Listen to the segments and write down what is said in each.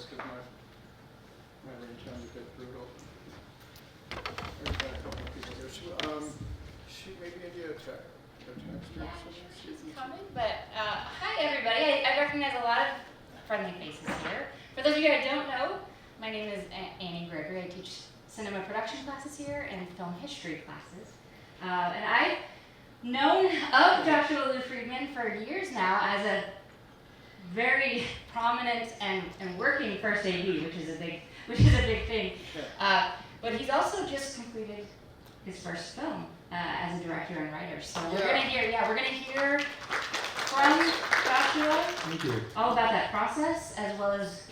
this because my range time is a bit brutal. We've got a couple of people here. Shoot, maybe India check. She's coming, but hi everybody. I recognize a lot of friendly faces here. For those of you I don't know, my name is Annie Gregory. I teach cinema production classes here and film history classes. And I've known of Joshua Lou Friedman for years now as a very prominent and working first AD, which is a big thing. But he's also just completed his first film as a director and writer. So we're gonna hear from Joshua all about that process, as well as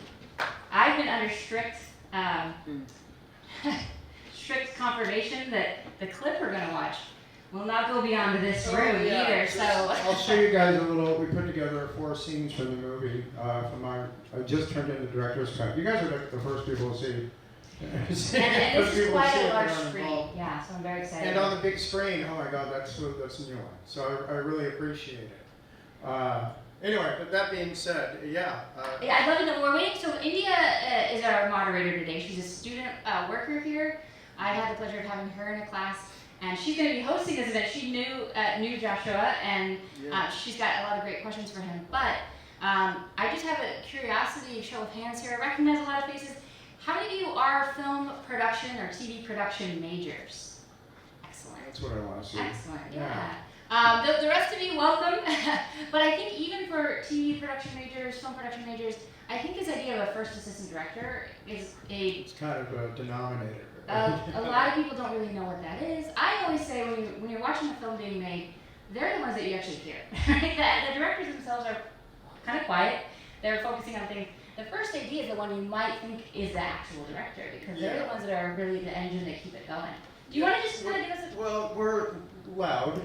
I've been under strict confirmation that the clip we're gonna watch will not go beyond this room either. So I'll show you guys a little. We put together 4 scenes from the movie. I just turned in the director's cut. You guys are the first people to see. and this is quite a large screen, yeah. So I'm very excited. And on the big screen, oh my God, that's a new one. So I really appreciate it. Anyway, but that being said, I'd love to know. We're waiting. So India is our moderator today. She's a student worker here. I had the pleasure of having her in a class, and she's going to be hosting this event. She knew Joshua, and she's got a lot of great questions for him. But I just have a curiosity, show of hands here. I recognize a lot of faces. How many of you are film production or TV production majors? Excellent. That's what I want to see. Excellent, yeah. The rest of you, welcome. But I think even for TV production majors, film production majors, I think this idea of a first assistant director is It's kind of a denominator. a lot of people don't really know what that is. I always say when you're watching a film being made, they're the ones that you actually hear. Right? The directors themselves are kind of quiet. They're focusing on things. The first AD is the one you might think is the actual director, because they're the ones that are really the engine that keep it going. Do you want to just kind of give us a... Well, we're loud.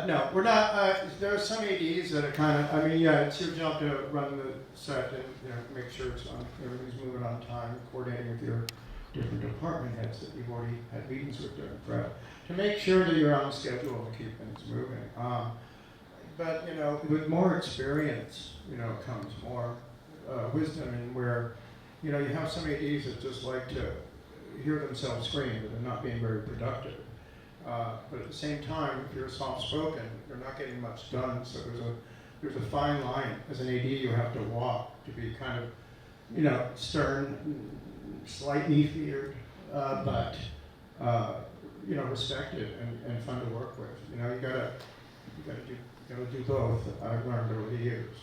No, we're not. There are some ADs that are kind of, it's your job to run the set and make sure it's on, everything's moving on time, coordinating with your different department heads that you've already had meetings with during prep, to make sure that you're on schedule and keep things moving. But, with more experience, comes more wisdom, and where, you have some ADs that just like to hear themselves scream, but they're not being very productive. But at the same time, if you're soft-spoken, you're not getting much done. So there's a fine line as an AD you have to walk to be kind of, stern, slightly feared, but respected and fun to work with. You gotta do both. I've learned over the years.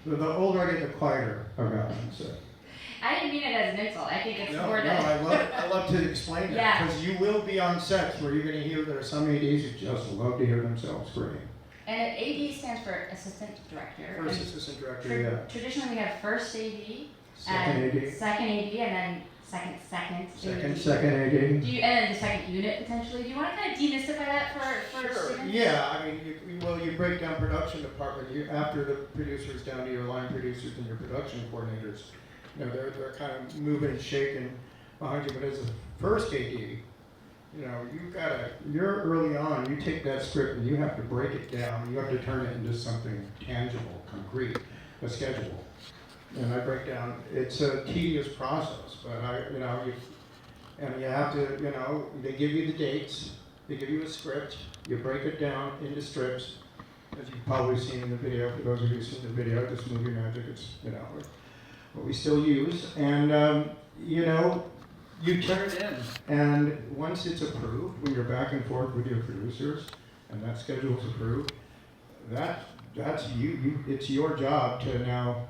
The older I get, the quieter around. So. I didn't mean it as an insult. I think it's more No, I love to explain that, because you will be on sets where you're going to hear there are some ADs who just love to hear themselves scream. And AD stands for assistant director. First assistant director, Traditionally, we have first AD, second AD, and then second AD. Second AD. And then the second unit potentially. Do you want to kind of demystify that for Sure. students? Yeah, you break down production department. After the producers down to your line producers and your production coordinators. They're kind of moving and shaking behind you. But as a first AD, you're early on. You take that script and you have to break it down. You have to turn it into something tangible, concrete, a schedule. And I break down. It's a tedious process, but you have to, they give you the dates. They give you a script. You break it down into strips, as you've probably seen in the video. For those of you who've seen the video, this movie magic, it's what we still use, and you turn it in, and once it's approved, when you're back and forth with your producers, and that schedule is approved, that's you. It's your job to now,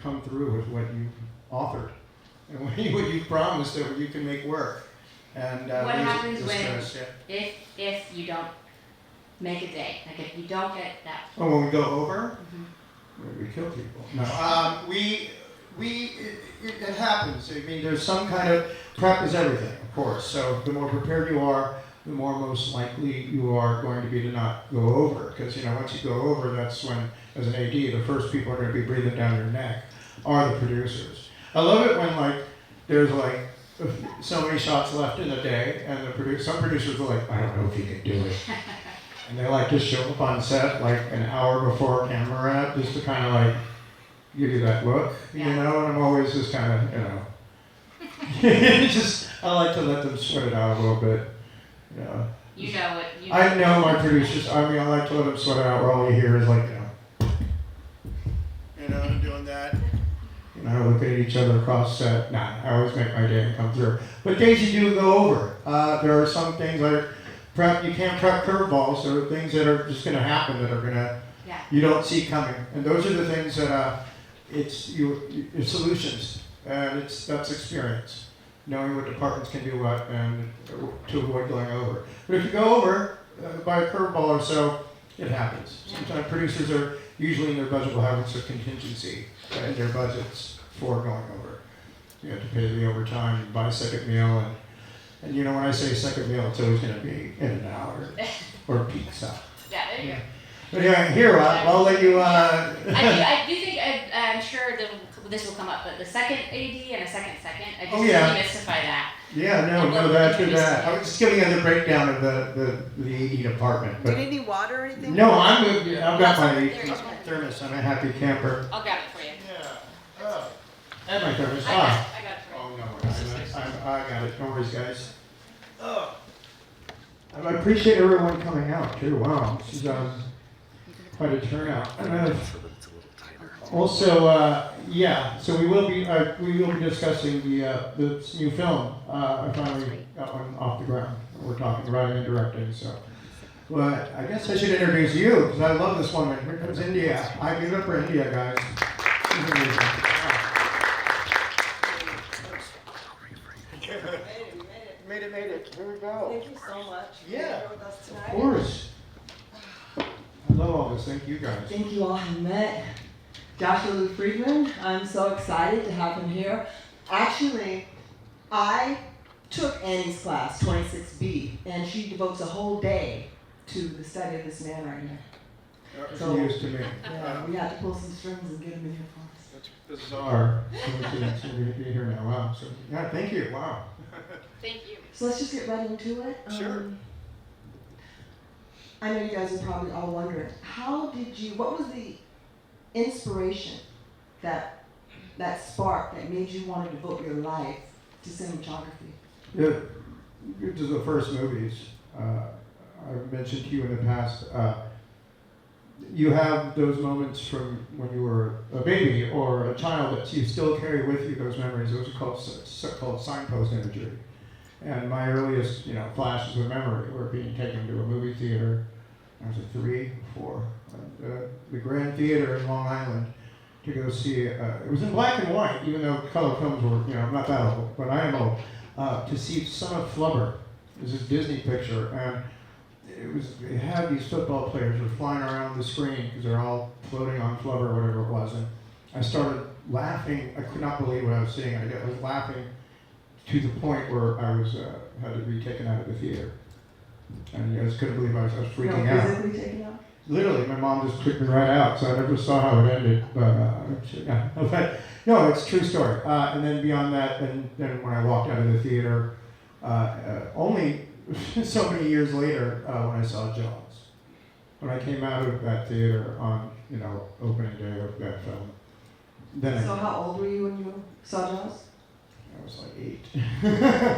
come through with what you authored, and what you promised that you can make work. And what happens if you don't make a day? Like if you don't get that? Oh, when we go over. Mm-hmm. We kill people. No, it happens. There's some kind of prep is everything, of course. So the more prepared you are, the more most likely you are going to be to not go over. Because once you go over, that's when, as an AD, the first people are going to be breathing down your neck are the producers. I love it when there's so many shots left in the day, and some producers are like, I don't know if you can do it. And they just show up on set an hour before camera wrap, just to kind of give you that look, you Yeah. know, and I'm always just kind of, I like to let them sweat it out a little bit, you know. You know what you I know my producers, I like to let them sweat it out where all you hear is like, doing that. Looking at each other across set. Nah, I always make my day and come through. But days you do go over. There are some things like you can't prep curveballs. There are things that are just going to happen that are you don't see coming. And those are the things that it's your solutions. And that's experience. Knowing what departments can do what and to avoid going over. But if you go over by a curveball or so, it happens. Sometimes producers are usually in their budget will have some contingency in their budgets for going over. You have to pay the overtime, buy a second meal, and when I say second meal, it's always going to be in an hour or pizza. Yeah, there you go. But yeah, here I'll let you. I do think I'm sure that this will come up, but the second AD and a second, I just demystify that. Yeah, no, that's good. I was just giving you the breakdown of the AD department. Do you need any water or anything? No, I've got my thermos. I'm a happy camper. I'll grab it for you. Yeah. I have my thermos. I got it for you. Oh no, I got it. No worries, guys. I appreciate everyone coming out too. Wow, this is quite a turnout. Also, so we will be discussing this new film. I finally got one off the ground. We're talking writing and directing. So, but I guess I should introduce you because I love this woman. Here comes India. I give it up for India, guys. She's amazing. Made it. Here we go. Thank you so much for being here with us tonight. Of course. I love all this. Thank you, guys. Thank you all. I met Dr. Lou Friedman. I'm so excited to have him here. Actually, I took Annie's class, 26B, and she devotes a whole day to the study of this man right here. That's news to me. Yeah, we had to pull some strings and get him in here for us. That's bizarre. To be here now. Wow. So, yeah, thank you. Wow. Thank you. So let's just get right into it. Sure. I know you guys are probably all wondering, what was the inspiration, that spark that made you want to devote your life to cinematography? To the first movies. I've mentioned to you in the past, you have those moments from when you were a baby or a child that you still carry with you, those memories. Those are called signpost imagery. And my earliest, flashes of memory were being taken to a movie theater. I was 3, 4, the Grand Theater in Long Island to go see. It was in black and white, even though color films were, I'm not that old, but I am old. To see Son of Flubber. It was this Disney picture, and it had these football players who were flying around the screen because they're all floating on Flubber, whatever it was. And I started laughing. I could not believe what I was seeing. I was laughing to the point where I was had to be taken out of the theater. And I just couldn't believe I was freaking out. Physically taken out? Literally, my mom just took me right out, so I never saw how it ended. But no, it's a true story. And then beyond that, and then when I walked out of the theater, only so many years later, when I saw Jaws, when I came out of that theater on opening day of that film. Then So how old were you when you saw Jaws? I was like 8.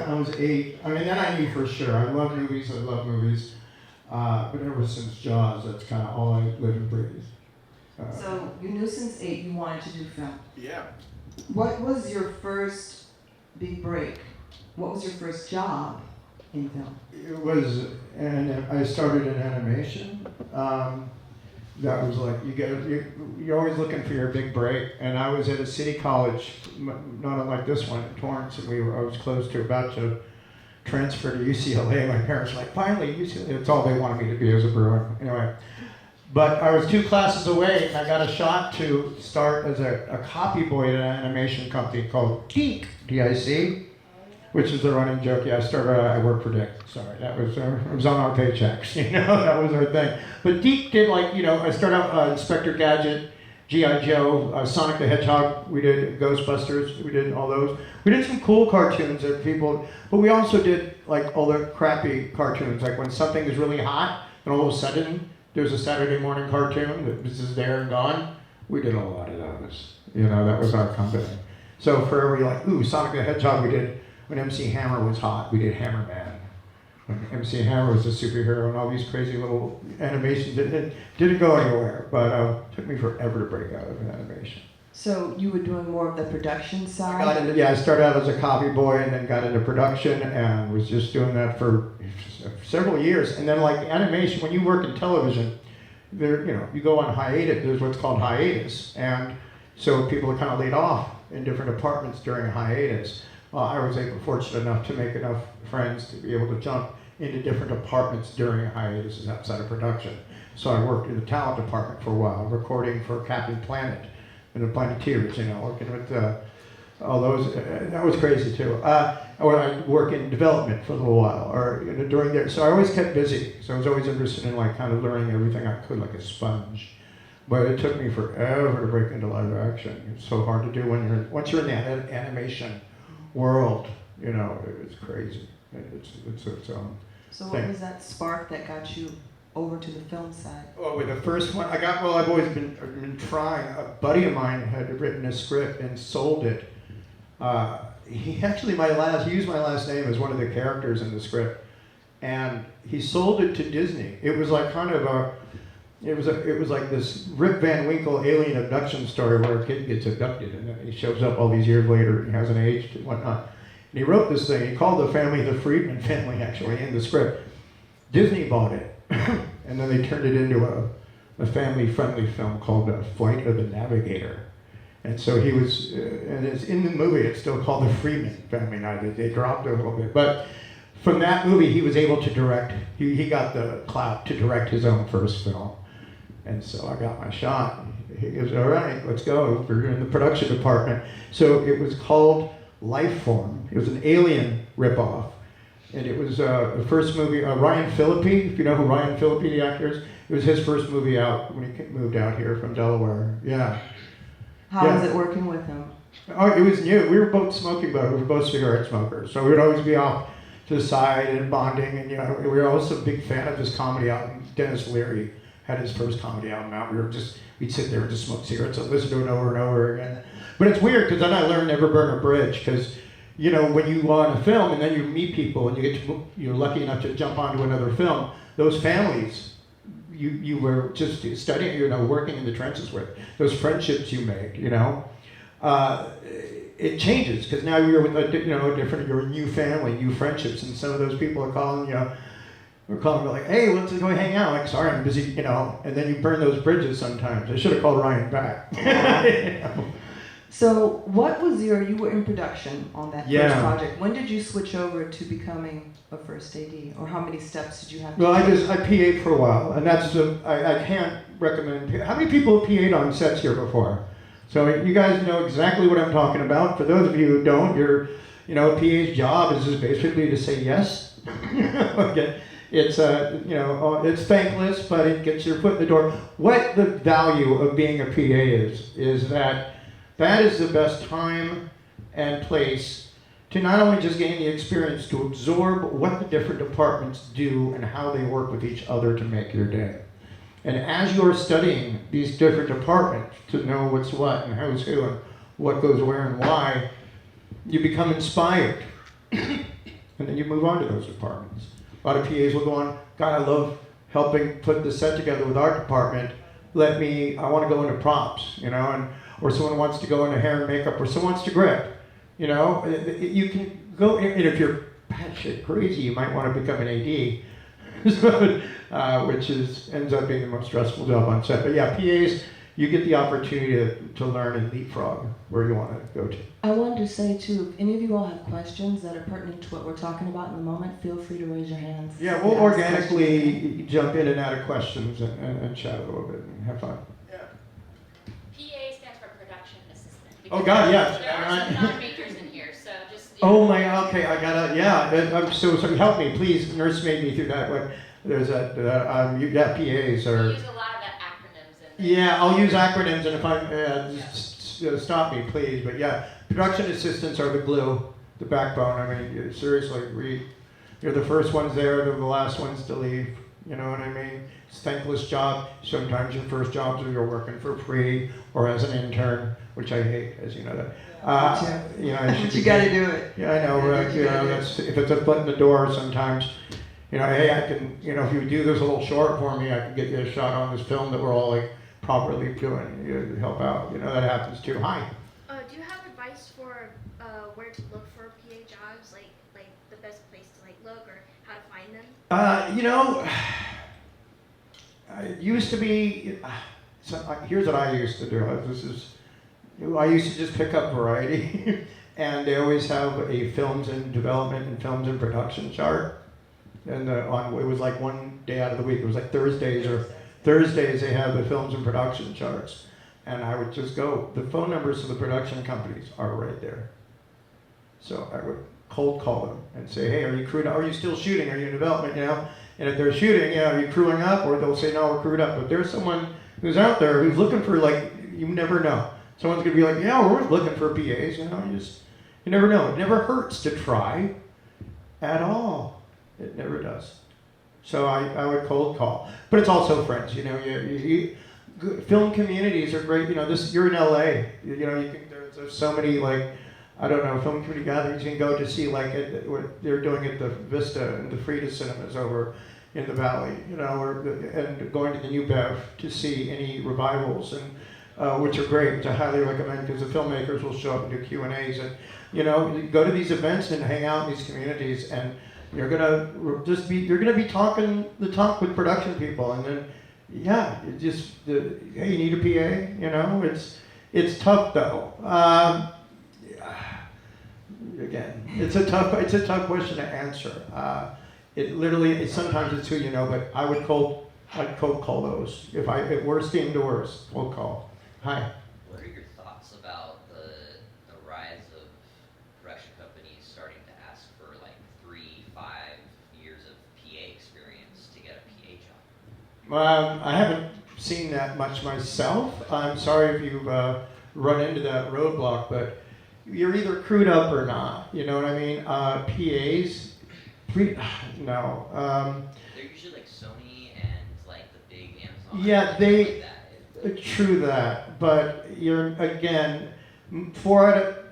I was 8. I mean, then I knew for sure. I love movies. But ever since Jaws, that's kind of all I live and breathe. So you knew since 8 you wanted to do film. Yeah. What was your first big break? What was your first job in film? It was, and I started in animation. That was like, you're always looking for your big break. And I was at a city college, not unlike this one in Torrance, and I was close to about to transfer to UCLA. My parents were like, finally, UCLA. That's all they wanted me to be as a Bruin. Anyway, but I was 2 classes away, and I got a shot to start as a copy boy at an animation company called Deke, D-I-C, which is the running joke. Yeah, I worked for Dick. Sorry, that was it was on our paychecks. That was our thing. But Deke did I started out Inspector Gadget, G.I. Joe, Sonic the Hedgehog. We did Ghostbusters. We did all those. We did some cool cartoons that people, but we also did all the crappy cartoons. Like when something is really hot, and all of a sudden there's a Saturday morning cartoon that is there and gone. we did a lot of those. You know, that was our company. So for every like, ooh, Sonic the Hedgehog, we did, when MC Hammer was hot, we did Hammer Man. When MC Hammer was a superhero and all these crazy little animations, it didn't go anywhere, but it took me forever to break out of animation. So you were doing more of the production side? I started out as a copy boy and then got into production and was just doing that for several years. And then like animation, when you work in television, there, you know, you go on hiatus, there's what's called hiatus. And so people are kind of laid off in different departments during a hiatus. I was fortunate enough to make enough friends to be able to jump into different departments during hiatuses outside of production. So I worked in the talent department for a while, recording for Captain Planet and the Planeteers, you know, working with all those. That was crazy too. Or I work in development for a little while, or you know, during there. So I always kept busy. So I was always interested in like kind of learning everything I could, like a sponge. But it took me forever to break into live action. It's so hard to do when once you're in the animation world. You know, it's crazy. It's its own. So what was that spark that got you over to the film side? Well, with the first one, I've always been trying. A buddy of mine had written a script and sold it. He actually he used my last name as one of the characters in the script, and he sold it to Disney. It was like kind of it was like this Rip Van Winkle alien abduction story where a kid gets abducted and then he shows up all these years later and he hasn't aged and whatnot. And he wrote this thing. He called the family the Friedman family actually in the script. Disney bought it. And then they turned it into a family-friendly film called Flight of the Navigator. And so he was, and it's in the movie, it's still called the Friedman family now. They dropped it a little bit. But from that movie, he was able to direct, he got the clout to direct his own first film. And so I got my shot. He goes, all right, let's go. We're in the production department. So it was called Lifeform. It was an Alien ripoff. And it was the first movie, Ryan Phillippe, if you know who Ryan Phillippe, the actor is, it was his first movie out when he moved out here from Delaware. Yeah. How was it working with him? Oh, it was new. We were both smoking, but we were both cigarette smokers. So we would always be off to the side and bonding. And, you know, we were also a big fan of his comedy album. Dennis Leary had his first comedy album out. We'd sit there and just smoke cigarettes and listen to it over and over again. But it's weird because then I learned Never Burn a Bridge because, you know, when you on a film and then you meet people and you're lucky enough to jump onto another film, those families you were just studying, you know, working in the trenches with, those friendships you made, you know, it changes because now you're with you're a new family, new friendships, and some of those people are calling, you know, we're calling like, hey, let's go hang out. Like, sorry, I'm busy, you know, and then you burn those bridges sometimes. I should have called Ryan back. You know? So you were in production on that first project. When did you switch over to becoming a first AD? Or how many steps did you have to take? I PA'd for a while, and that's, I can't recommend, how many people have PA'd on sets here before? So you guys know exactly what I'm talking about. For those of you who don't, a PA's job is just basically to say yes. Okay. It's it's thankless, but it gets your foot in the door. What the value of being a PA is that is the best time and place to not only just gain the experience, to absorb what the different departments do and how they work with each other to make your day. And as you're studying these different departments to know what's what and who's who and what goes where and why, you become inspired. And then you move on to those departments. A lot of PAs will go on, God, I love helping put the set together with our department. I want to go into props, you know, or someone wants to go into hair and makeup, or someone wants to grip, you know. You can go, and if you're batshit crazy, you might want to become an AD, which ends up being the most stressful job on set. But yeah, PAs, you get the opportunity to learn and leapfrog where you want to go to. I wanted to say too, if any of you all have questions that are pertinent to what we're talking about in the moment, feel free to raise your hands. Yeah, we'll organically jump in and out of questions and chat a little bit and have fun. Yeah. PA stands for production assistant. Oh God, yes. There are some non-majors in here, so just. Oh my, okay, I gotta, yeah. I'm so help me, please. Nurse made me through that one. There's that, PAs are. We use a lot of the acronyms. Yeah, I'll use acronyms, and if I stop me, please. But yeah, production assistants are the glue, the backbone. I mean, seriously, you're the first ones there, they're the last ones to leave. You know what I mean? It's a thankless job. Sometimes your first jobs are you're working for free or as an intern, which I hate, as you know that. You know, I should But you be- got to do it. Yeah, I know. You know, that's, if it's a foot in the door, sometimes, you know, hey, I can, you know, if you do this little short for me, I can get you a shot on this film that we're all like properly doing. You help out. You know, that happens too. Hi. Do you have advice for where to look for PA jobs, like the best place to like look or how to find them? You know, it used to be. So here's what I used to do. I used to just pick up Variety, and they always have a films in development and films in production chart. And it was like one day out of the week. It was like Thursdays they have the films and production charts. And I would just go. The phone numbers of the production companies are right there. So I would cold call them and say, hey, are you crewed up? Are you still shooting? Are you in development? You know? And if they're shooting, yeah, are you crewing up? Or they'll say, no, we're crewed up. But there's someone who's out there who's looking for, like, you never know. Someone's gonna be like, yeah, we're looking for PAs, you know, you never know. It never hurts to try at all. It never does. So I would cold call. But it's also friends, you know, film communities are great, you know, you're in LA, you know, there's so many, like, I don't know, film community gatherings you can go to see, like, what they're doing at the Vista and the Frida cinemas over in the Valley, you know, and going to the New Bev to see any revivals, and which are great, which I highly recommend, because the filmmakers will show up and do Q&As, and, you know, you go to these events and hang out in these communities, and you're gonna be talking the talk with production people, and then, yeah, hey, you need a PA, you know, it's tough though. Again, it's a tough question to answer. Sometimes it's who you know, but I'd cold call those. If worst came to worst, cold call. Hi. What are your thoughts about the rise of production companies starting to ask for like 3-5 years of PA experience to get a PA job? I haven't seen that much myself. I'm sorry if you've run into that roadblock, but you're either crewed up or not. You know what I mean? PAs, no. They're usually like Sony and like the big Amazon. Yeah, like that. True that, but you're again,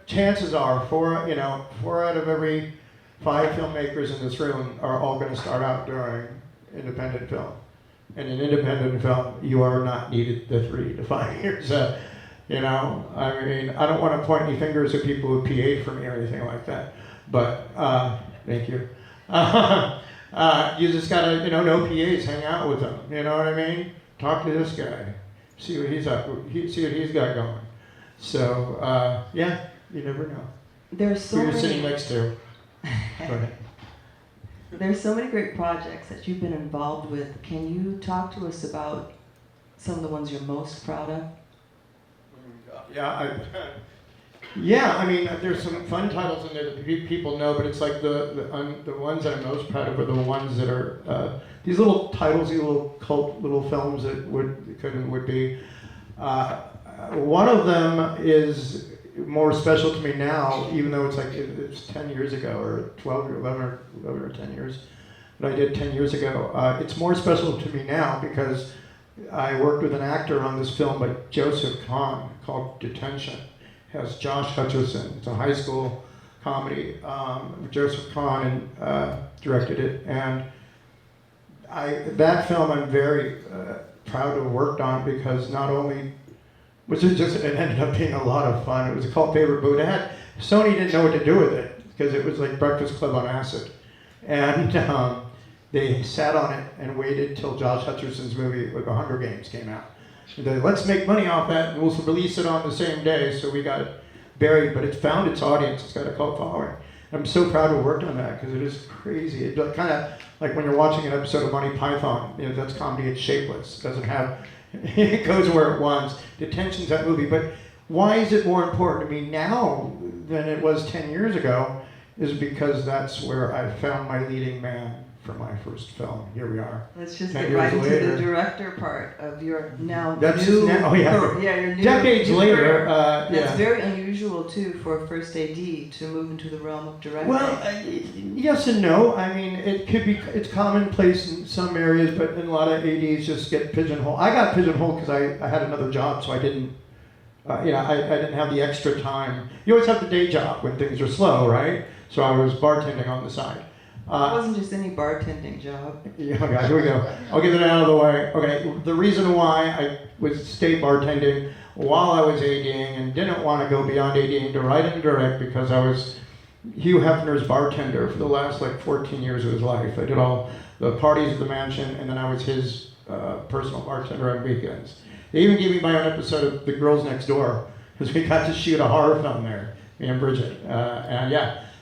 chances are four out of every 5 filmmakers in this room are all going to start out doing independent film. And in independent film, you are not needed the 3 to 5 years. You know, I mean, I don't want to point any fingers at people who PA'd for me or anything like that, but thank you. You just gotta, know PAs, hang out with them. You know what I mean? Talk to this guy, see what he's up, see what he's got going. So yeah, you never know. There's so Who you're many. sitting next to. Go ahead. There's so many great projects that you've been involved with. Can you talk to us about some of the ones you're most proud of? Yeah, I mean, there's some fun titles in there that people know, but it's like the ones that I'm most proud of are the ones that are these little titles, these little cult little films that would be. One of them is more special to me now, even though it's 10 years ago, or 12 or 11 or 10 years that I did 10 years ago. It's more special to me now because I worked with an actor on this film by Joseph Kahn called Detention. It has Josh Hutcherson. It's a high school comedy. Joseph Kahn directed it, and that film I'm very proud to have worked on because not only it ended up being a lot of fun. It was a cult favorite, but Sony didn't know what to do with it because it was like Breakfast Club on acid, and they sat on it and waited till Josh Hutcherson's movie with The Hunger Games came out. And they, let's make money off that and we'll release it on the same day. So we got it buried, but it's found its audience. It's got a cult following. I'm so proud to have worked on that because it is crazy. It's kind of like when you're watching an episode of Monty Python. That's comedy. It's shapeless. It doesn't have. It goes where it wants. Detention's that movie, but why is it more important to me now than it was 10 years ago? Is because that's where I found my leading man for my first film. Here we are. Let's just 10 get years right into later. the director part of your now That's new. now- oh, yeah. Your new. Decades new later, career. That's yeah. very unusual too for a first AD to move into the realm of directing. Well, yes and no. I mean, it's commonplace in some areas, but in a lot of ADs just get pigeonholed. I got pigeonholed because I had another job, so I didn't, I didn't have the extra time. You always have the day job when things are slow, right? So I was bartending on the side. It wasn't just any bartending job. Yeah, okay, here we go. I'll get it out of the way. Okay, the reason why I was stayed bartending while I was ADing and didn't want to go beyond ADing to write and direct because I was Hugh Hefner's bartender for the last 14 years of his life. I did all the parties at the mansion, and then I was his personal bartender on weekends. They even gave me my own episode of The Girls Next Door because we got to shoot a horror film there, me and Bridget.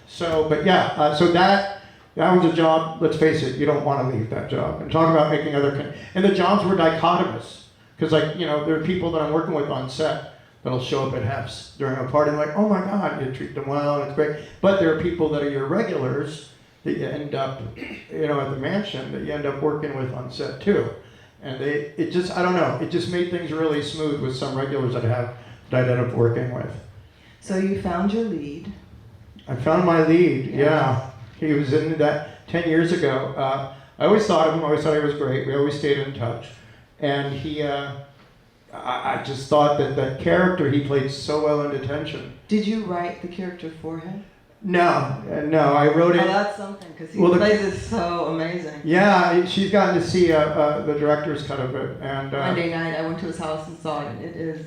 So that was a job, let's face it, you don't want to leave that job. And talk about making and the jobs were dichotomous. Because there are people that I'm working with on set that'll show up at Hef's during a party and like, oh my God, you treat them well, it's great. But there are people that are your regulars that you end up, at the mansion that you end up working with on set too. And it just made things really smooth with some regulars that I'd end up working with. So you found your lead. I found my lead, yeah. He was in that 10 years ago. I always thought of him, I always thought he was great. We always stayed in touch. And I just thought that character he played so well in Detention. Did you write the character for him? No, I wrote it. Oh, that's something, because he plays it so amazing. Yeah, she's gotten to see the director's cut of it. And Monday night, I went to his house and saw it, and it is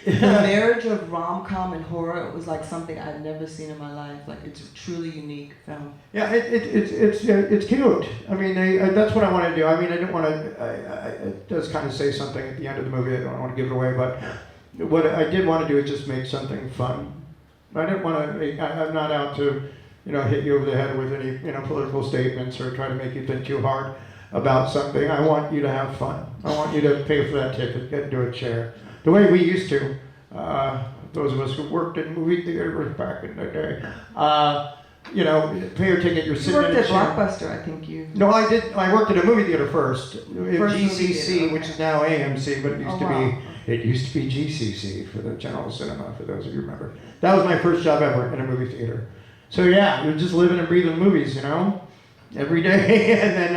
the marriage of rom-com and horror. It was like something I'd never seen in my life. It's a truly unique film. Yeah, it's cute. I mean, that's what I want to do. I mean, I didn't want to. It does kind of say something at the end of the movie. I don't want to give it away, but what I did want to do is just make something fun. I didn't want to. I'm not out to, hit you over the head with any, political statements or try to make you think too hard about something. I want you to have fun. I want you to pay for that ticket, get into a chair. The way we used to, those of us who worked in movie theaters back in the day, pay your ticket, you're sitting You worked in a at chair. Blockbuster, I think you. No, I did. I worked at a movie theater first. Movie GCC, theater, okay. which is now AMC, but it used Oh, to wow. be GCC for the General Cinema. For those of you who remember, that was my first job ever in a movie theater. So yeah, you're just living and breathing movies, every day. And then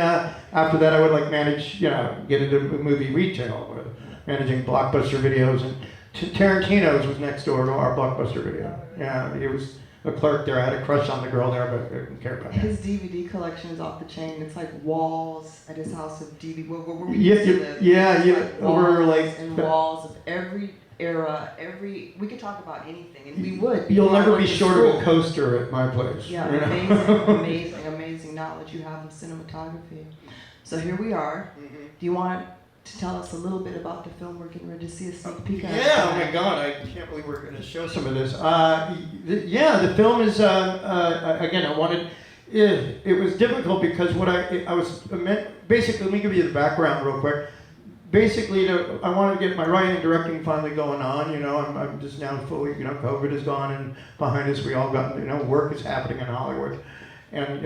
after that, I would manage, get into movie retail, managing Blockbuster videos, and Tarantino's was next door to our Blockbuster video. Yeah, he was a clerk there. I had a crush on the girl there, but I didn't care about that. His DVD collection is off the chain. It's like walls at his house of DVD. Where we Yeah, used to live. yeah, It's yeah, like over, walls like- and walls of every era. We could talk about anything, and we would. You'll before I never went be to short of a school. coaster at my place. Yeah, you know? amazing knowledge you have of cinematography. So here we are. Do you want to tell us a little bit about the film we're getting ready to see a sneak peek at? Yeah, oh my God, I can't believe we're going to show some of this. The film is, again, I wanted, it was difficult because I was, basically, let me give you the background real quick. Basically, I wanted to get my writing and directing finally going on, I'm just now fully, COVID is gone and behind us, we all got, work is happening in Hollywood. And,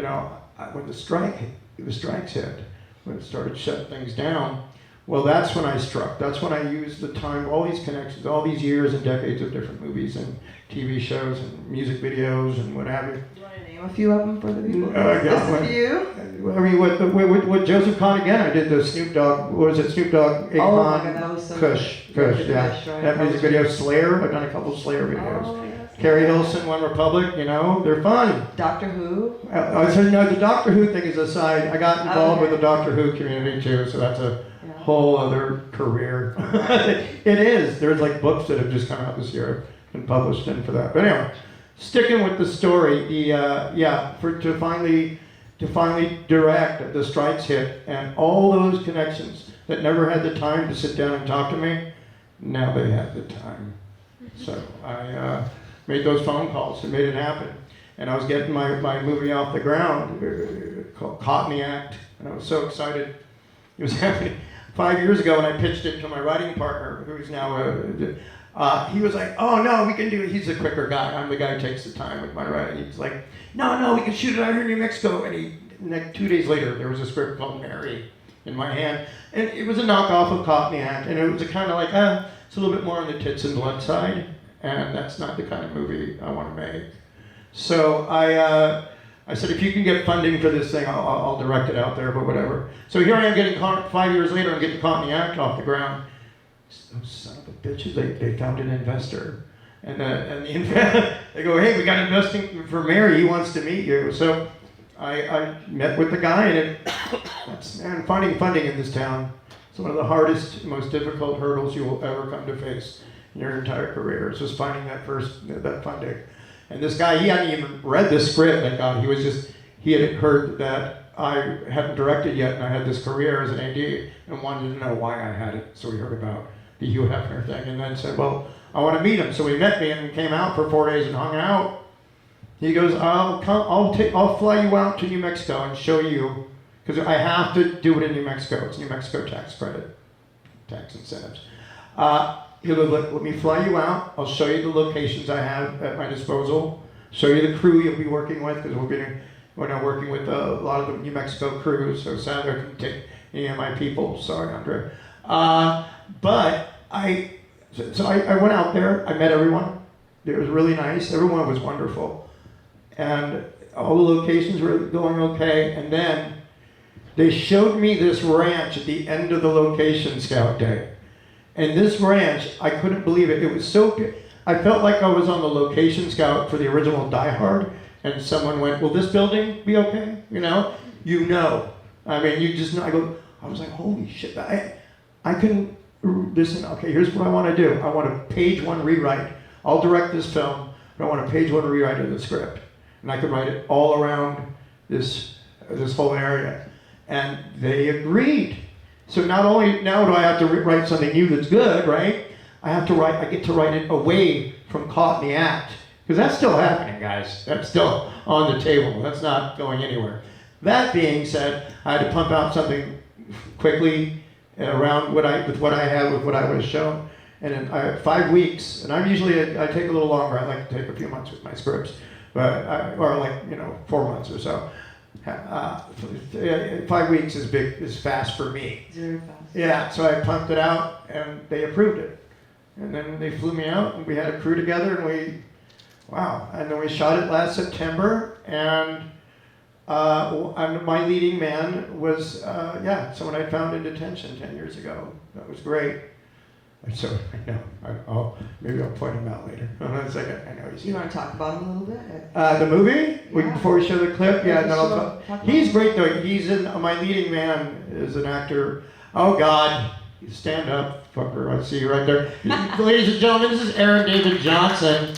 when the strikes hit, when it started shutting things down, well, that's when I struck. That's when I used the time, all these connections, all these years and decades of different movies and TV shows and music videos and what have you. Do you want to name a few of them for the people? I got one. This is you? I mean, with Joseph Kahn again, I did the Snoop Dogg, what was it, Snoop Dogg, Akon, Oh my God, that was so Kush, good. yeah. Kush, right. That music video, Slayer, I've done a couple of Slayer videos. Oh, yes. Carrie Hilson, One Republic, they're fun. Doctor Who? I said, no, the Doctor Who thing is aside. I got involved Okay. with the Doctor Who community too, so that's a Yeah. whole other career. It is. There's books that have just come out this year and published in for that. But anyway, sticking with the story, to finally direct, the strikes hit, and all those connections that never had the time to sit down and talk to me, now they have the time. So I made those phone calls and made it happen. And I was getting my movie off the ground called Caught in the Act, and I was so excited. It was happening 5 years ago, and I pitched it to my writing partner, who's now he was like, oh no, we can do it. He's a quicker guy. I'm the guy who takes the time with my writing. He's like, no, we can shoot it out here in New Mexico. And 2 days later, there was a script called Mary in my hand, and it was a knockoff of Caught in the Act, and it was a kind of like, it's a little bit more on the tits and blood side, and that's not the kind of movie I want to make. So I said, if you can get funding for this thing, I'll direct it out there, but whatever. So here I am getting caught, 5 years later, I'm getting Caught in the Act off the ground. Those son of a bitches, they found an investor. And they go, hey, we got investing for Mary, he wants to meet you. So I met with the guy, and finding funding in this town is one of the hardest, most difficult hurdles you will ever come to face in your entire career. It's just finding that funding. And this guy, he hadn't even read the script, thank God. He had heard that I hadn't directed yet, and I had this career as an AD, and wanted to know why I had it. So he heard about the Hugh Hefner thing, and then said, well, I want to meet him. So he met me and came out for 4 days and hung out. He goes, I'll fly you out to New Mexico and show you, because I have to do it in New Mexico. It's New Mexico tax credit, tax incentives. He'll go, let me fly you out. I'll show you the locations I have at my disposal. Show you the crew you'll be working with, because we're now working with a lot of the New Mexico crews. So Sandra can take any of my people. Sorry, Andre. But I went out there. I met everyone. It was really nice. Everyone was wonderful, and all the locations were going okay. And then they showed me this ranch at the end of the location scout day. And this ranch, I couldn't believe it. It was so good. I felt like I was on the location scout for the original Die Hard, and someone went, will this building be okay? You know. I mean, you just know. I was like, holy shit. I can listen. Okay, here's what I want to do. I want a page 1 rewrite. I'll direct this film, but I want a page 1 rewrite of the script. And I could write it all around this whole area. And they agreed. So not only now do I have to write something new that's good, right? I get to write it away from Caught in the Act. Because that's still happening, guys. That's still on the table. That's not going anywhere. That being said, I had to pump out something quickly around what I was shown. And in 5 weeks, and I take a little longer. I like to take a few months with my scripts, but 4 months or so. 5 weeks is fast for me. Very fast. Yeah, so I pumped it out, and they approved it. And then they flew me out, and we had a crew together, and and then we shot it last September, and my leading man was, someone I found in detention 10 years ago. That was great. So, I know, maybe I'll point him out later. Hold on a second, I know he's You here. want to talk about him a little bit? The movie? Yeah. Before we show the clip? Yeah, no, Talk he's great though. He's my leading man is an actor. Oh God, stand up, fucker. I see you right there. Ladies and gentlemen, this is Aaron David Johnson.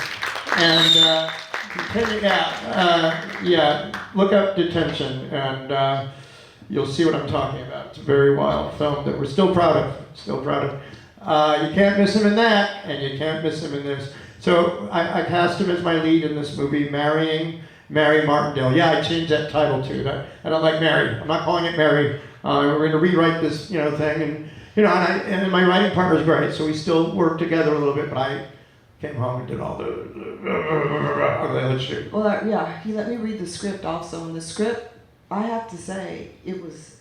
And, look up Detention, and you'll see what I'm talking about. It's a very wild film that we're still proud of. You can't miss him in that, and you can't miss him in this. So I cast him as my lead in this movie, Marrying Mary Martindale. Yeah, I changed that title too. I don't like Mary. I'm not calling it Mary. We're going to rewrite this, thing, and my writing partner's great, so we still work together a little bit. But I came home and did all the shit. Well, he let me read the script also. And the script, I have to say, it was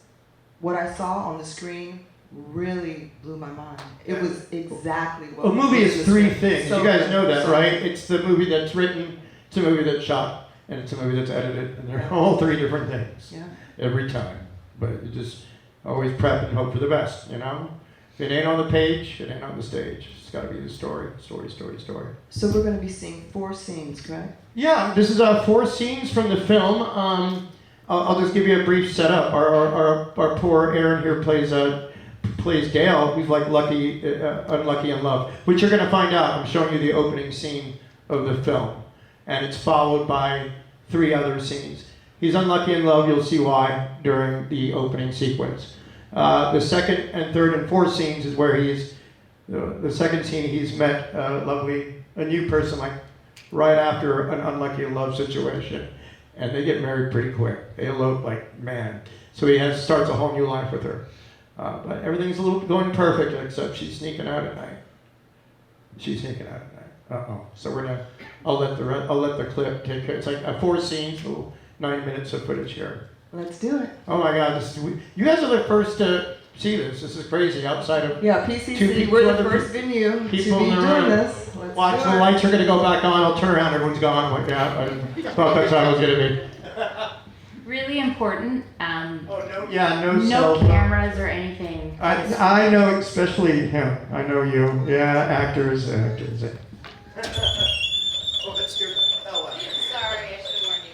what I saw on the screen. Really blew my mind. It was exactly what. A movie is 3 things. So you guys know that, so right? It's the movie that's written, it's a movie that's shot, and it's a movie that's edited, and they're all 3 different things. Yeah. Every time. But you just always prep and hope for the best, If it ain't on the page, it ain't on the stage. It's got to be the story. Story. So we're going to be seeing 4 scenes, correct? Yeah, this is 4 scenes from the film. I'll just give you a brief setup. Our poor Aaron here plays Dale, who's like unlucky in love, which you're going to find out. I'm showing you the opening scene of the film, and it's followed by 3 other scenes. He's unlucky in love. You'll see why during the opening sequence. The second and third and fourth scenes is where the second scene he's met a new person, like right after an unlucky in love situation, and they get married pretty quick. They elope like man. So he starts a whole new life with her. But everything's going perfect, except she's sneaking out at night. Uh-oh. So I'll let the clip take care. It's like 4 scenes, so 9 minutes of footage here. Let's do it. Oh my God, you guys are the first to see this. This is crazy. Outside of Yeah, Two PCC, people- we're two the other first venue to be people in the doing room. this. Let's Watch, do the it. lights are going to go back on. I'll turn around. Everyone's gone. I'm like, yeah, I thought that's how it was going to be. Really important. No No cell phone. cameras or anything. I know, especially him. I know you. Yeah, actors. Oh, that scared the hell out of me. Sorry, I should have warned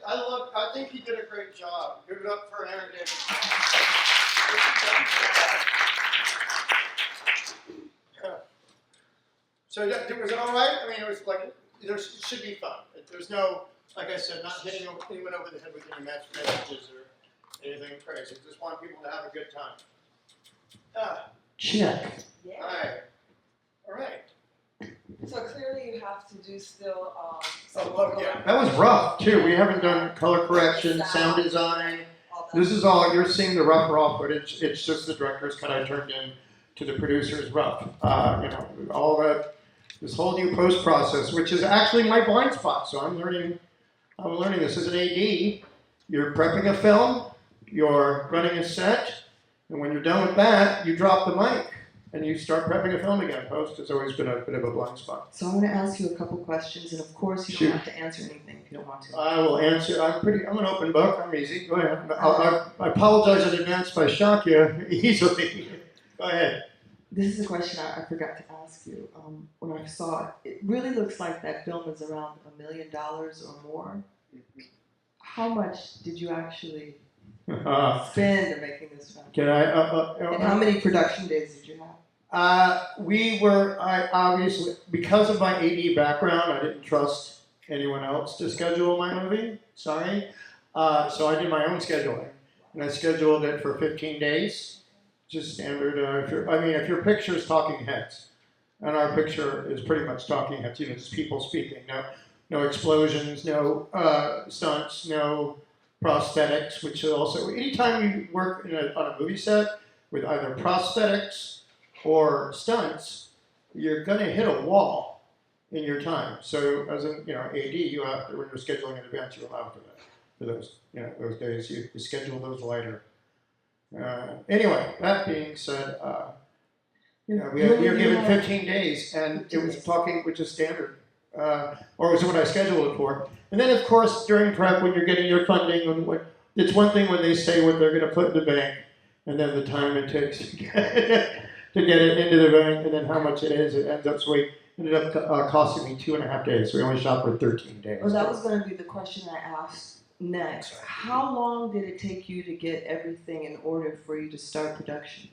you. I think he did a great job. Give it up for Aaron Davis. So was it all right? I mean, it was like, it should be fun. There's no, like I said, not hitting anyone over the head with any messages or anything crazy. Just want people to have a good time. Check. Yeah. All right. So clearly you have to do still Yeah. That was rough too. We haven't done color correction, sound design. This is all you're seeing the rough raw footage. It's just the director's cut I turned in to the producer's rough. All that. This whole new post process, which is actually my blind spot. So I'm learning this as an AD. You're prepping a film, you're running a set, and when you're done with that, you drop the mic and you start prepping a film again. Post has always been a bit of a blind spot. So I'm going to ask you a couple questions, and of course you Shoot. don't have to answer anything if you don't want to. I will answer. I'm an open book. I'm easy. Go ahead. I apologize in advance if I shock you easily. Go ahead. This is a question I forgot to ask you. When I saw it, it really looks like that film is around $1 million or more. How much did you actually spend in making this film? Can I? And how many production days did you have? I obviously, because of my AD background, I didn't trust anyone else to schedule my movie. Sorry. So I did my own scheduling, and I scheduled it for 15 days. Just standard. If your picture is talking heads, and our picture is pretty much talking heads, just people speaking. No explosions, no stunts, no prosthetics. Which is also, anytime you work on a movie set with either prosthetics or stunts, you're going to hit a wall in your time. So as an AD, you have to, when you're scheduling an event, you allow for that. For those days, you schedule those later. Anyway, that being said, we were given 15 days, and it was talking, which is standard, or was what I scheduled it for. And then, of course, during prep, when you're getting your funding, it's one thing when they say what they're going to put in the bank, and then the time it takes to get it into the bank, and then how much it is. It ends up, so it ended up costing me 2.5 days. So we only shot for 13 days. Well, that was going to be the question I asked next. How long did it take you to get everything in order for you to start production?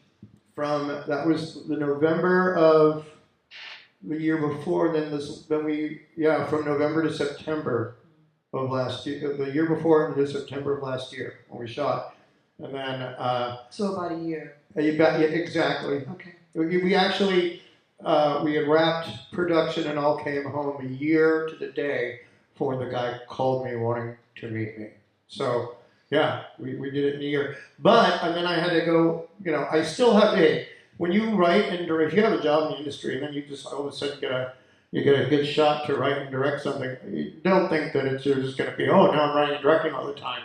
That was the November of the year before. From November to September of last year. The year before into September of last year when we shot, and then So about a year. Exactly. Okay. We actually we had wrapped production and all came home a year to the day before the guy called me wanting to meet me. So yeah, we did it in a year. And then I had to go. I still have when you write and direct, if you have a job in the industry, and then you just all of a sudden you get a good shot to write and direct something. You don't think that you're just going to be, now I'm writing and directing all the time.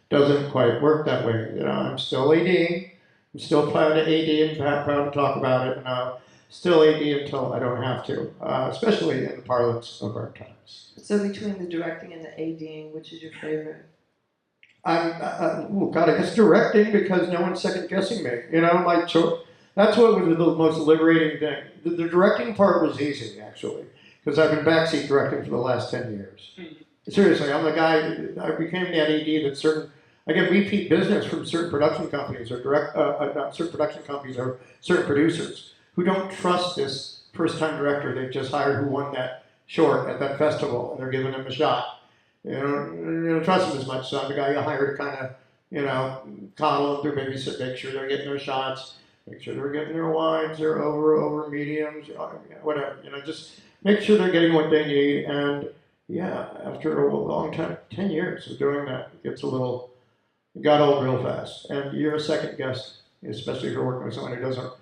Doesn't quite work that way. I'm still AD. I'm still proud to AD and proud to talk about it. And still AD until I don't have to, especially in the parlance of our times. So between the directing and the ADing, which is your favorite? I guess directing, because no one's second guessing me. That's what was the most liberating thing. The directing part was easy, actually, because I've been backseat directing for the last 10 years. Seriously, I'm the guy. I became that AD that I get repeat business from certain production companies or not certain production companies or certain producers who don't trust this first-time director they've just hired who won that short at that festival, and they're giving him a shot. You don't trust them as much. So I'm the guy you hire to kind of, coddle them through, babysit, make sure they're getting their shots, make sure they're getting their wides, their over mediums, whatever. Just make sure they're getting what they need. And yeah, after a long time, 10 years of doing that, it got old real fast. And you're a second guest, especially if you're working with someone who doesn't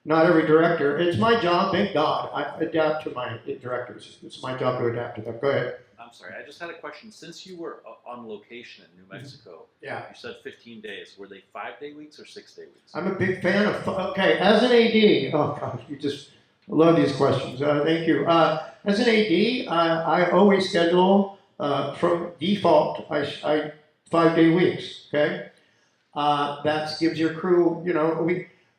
Not every director. It's my job, thank God. I adapt to my directors. It's my job to adapt to them. Go ahead. I'm sorry, I just had a question. Since you were on location in New Mexico, Yeah. you said 15 days. Were they 5-day weeks or 6-day weeks? I'm a big fan of, okay, as an AD, oh gosh, you just love these questions. Thank you. As an AD, I always schedule, from default, I 5-day weeks, okay? That gives your crew, you know,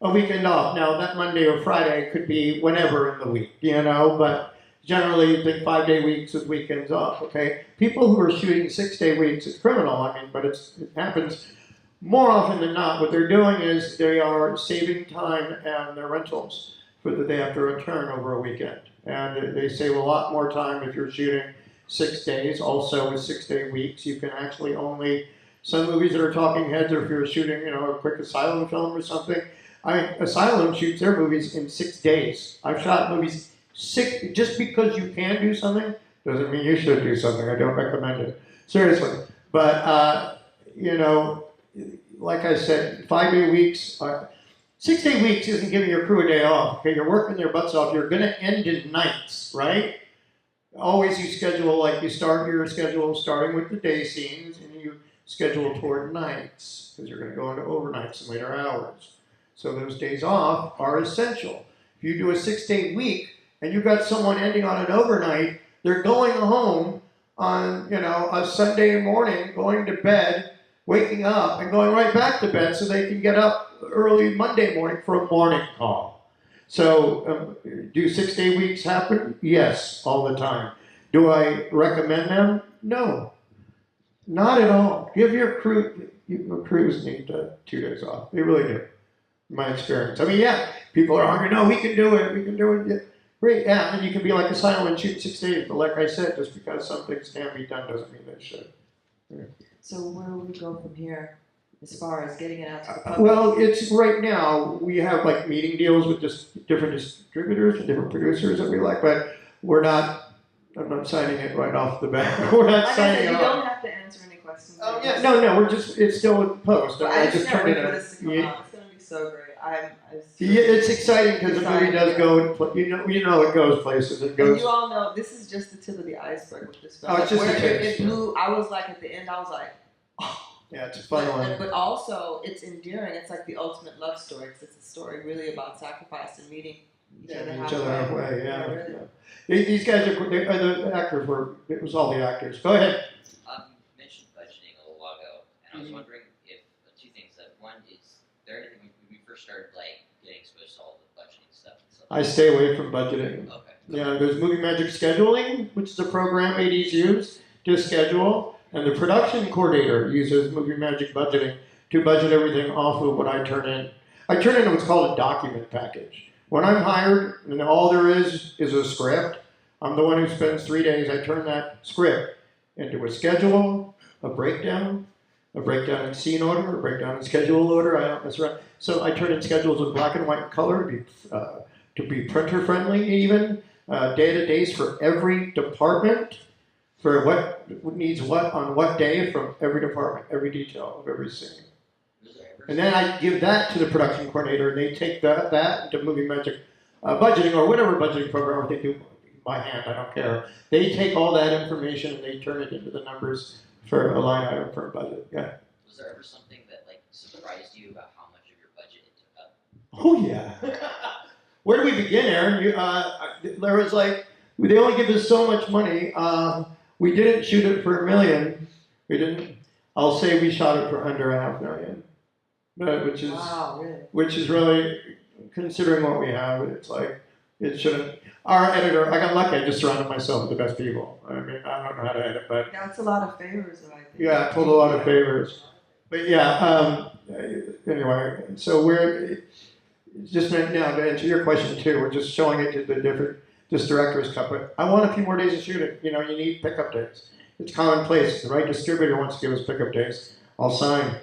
a weekend off. Now, that Monday or Friday could be whenever in the week, you know, but generally, think 5-day weeks with weekends off, okay? People who are shooting 6-day weeks, it's criminal, I mean, but it happens more often than not. What they're doing is they are saving time and their rentals for that they have to return over a weekend. And they save a lot more time if you're shooting 6 days. Also, with 6-day weeks, you can actually only, some movies that are talking heads, or if you're shooting, you know, a quick asylum film or something, Asylum shoots their movies in 6 days. I've shot movies just because you can do something doesn't mean you should do something. I don't recommend it. Seriously. But, you know, like I said, 5-day weeks, 6-day weeks isn't giving your crew a day off. Okay, you're working their butts off. You're going to end in nights, right? Always you schedule, like you start your schedule starting with the day scenes, and you schedule toward nights because you're going to go into overnights and later hours. So those days off are essential. If you do a 6-day week, and you've got someone ending on an overnight, they're going home on, you know, a Sunday morning, going to bed, waking up, and going right back to bed so they can get up early Monday morning for a morning call. So, do 6-day weeks happen? Yes, all the time. Do I recommend them? No, not at all. Give your crews need 2 days off. They really do, in my experience. I mean, yeah, people are hungry. No, we can do it. Yeah. Great, yeah, and you can be like Asylum and shoot 6 days, but like I said, just because some things can be done doesn't mean they should. Yeah. So where do we go from here as far as getting it out to the public? Well, it's right now, we have like meeting deals with just different distributors and different producers that we like, but I'm not signing it right off the bat. We're not Like signing I said, it you off. don't have to answer any questions. Oh, yes. No, it's still in post. But I just just can't turned wait it for in. this to come out. It's going to be so great. Yeah, it's exciting because the movie does go, you know it goes places. It And goes. you all know this is just the tip of the iceberg with this film. Oh, it's just Where a taste, it blew. I was like at the end. I was like, oh. Yeah, it's a fun one. But also it's endearing. It's like the ultimate love story. 'Cause it's a story really about sacrifice and meeting each other halfway. Yeah. Really. These guys the actors were. It was all the actors. Go ahead. You mentioned budgeting a little while ago, and I was wondering if two things. That one is there anything when we first started like getting exposed to all the budgeting stuff. And stuff I stay away from budgeting. Okay. Yeah, there's Movie Magic Scheduling, which is a program ADs use to schedule, and the production coordinator uses Movie Magic Budgeting to budget everything off of what I turn in. I turn in what's called a document package. When I'm hired and all there is a script, I'm the one who spends 3 days. I turn that script into a schedule, a breakdown in scene order, a breakdown in schedule order. I don't mess around. So I turn in schedules in black and white color to be printer friendly even. Data days for every department, for what needs what on what day from every department, every detail of every scene. And then I give that to the production coordinator, and they take that into Movie Magic budgeting or whatever budgeting program they do by hand. I don't care. They take all that information and they turn it into the numbers for a line item for a budget. Yeah. Was there ever something that like surprised you about how much of your budget it took up? Oh yeah. Where do we begin, Aaron? There was like they only give us so much money. We didn't shoot it for $1 million. We didn't. I'll say we shot it for under $500,000. Which is really, considering what we have, it's like, it shouldn't. Our editor, I got lucky, I just surrounded myself with the best people. I mean, I don't know how to edit, but. That's a lot of favors, I think. Yeah, I pulled a lot of favors. But yeah, anyway, so we're, just now to answer your question too, we're just showing it to the different, this director's cut, but I want a few more days of shooting. You know, you need pickup days. It's commonplace. The right distributor wants to give us pickup days. I'll sign.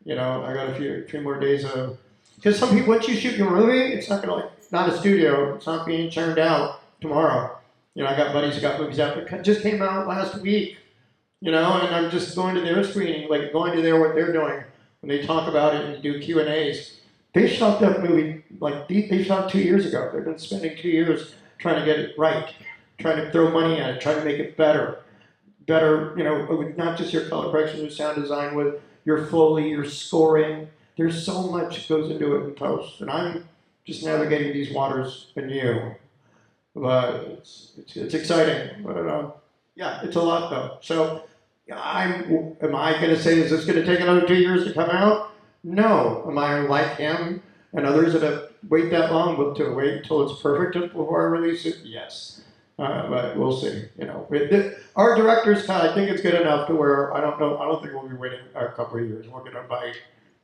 You know, I got a few more days of, because some people, once you shoot your movie, it's not gonna not a studio, it's not being churned out tomorrow. You know, I got buddies who got movies out that just came out last week, you know, and I'm just going to their screening, like going to what they're doing when they talk about it and do Q&As. They shot that movie, like, they shot 2 years ago. They've been spending 2 years trying to get it right, trying to throw money at it, trying to make it better. Better, with not just your color correction, your sound design, with your Foley, your scoring. There's so much goes into it in post. And I'm just navigating these waters anew. But it's exciting. But yeah, it's a lot though. So am I going to say, is this going to take another 2 years to come out? No. Am I like him and others that have wait that long to wait until it's perfect before I release it? Yes. But we'll see. Our director's cut, I think it's good enough to where I don't think we'll be waiting a couple of years. We're going to bite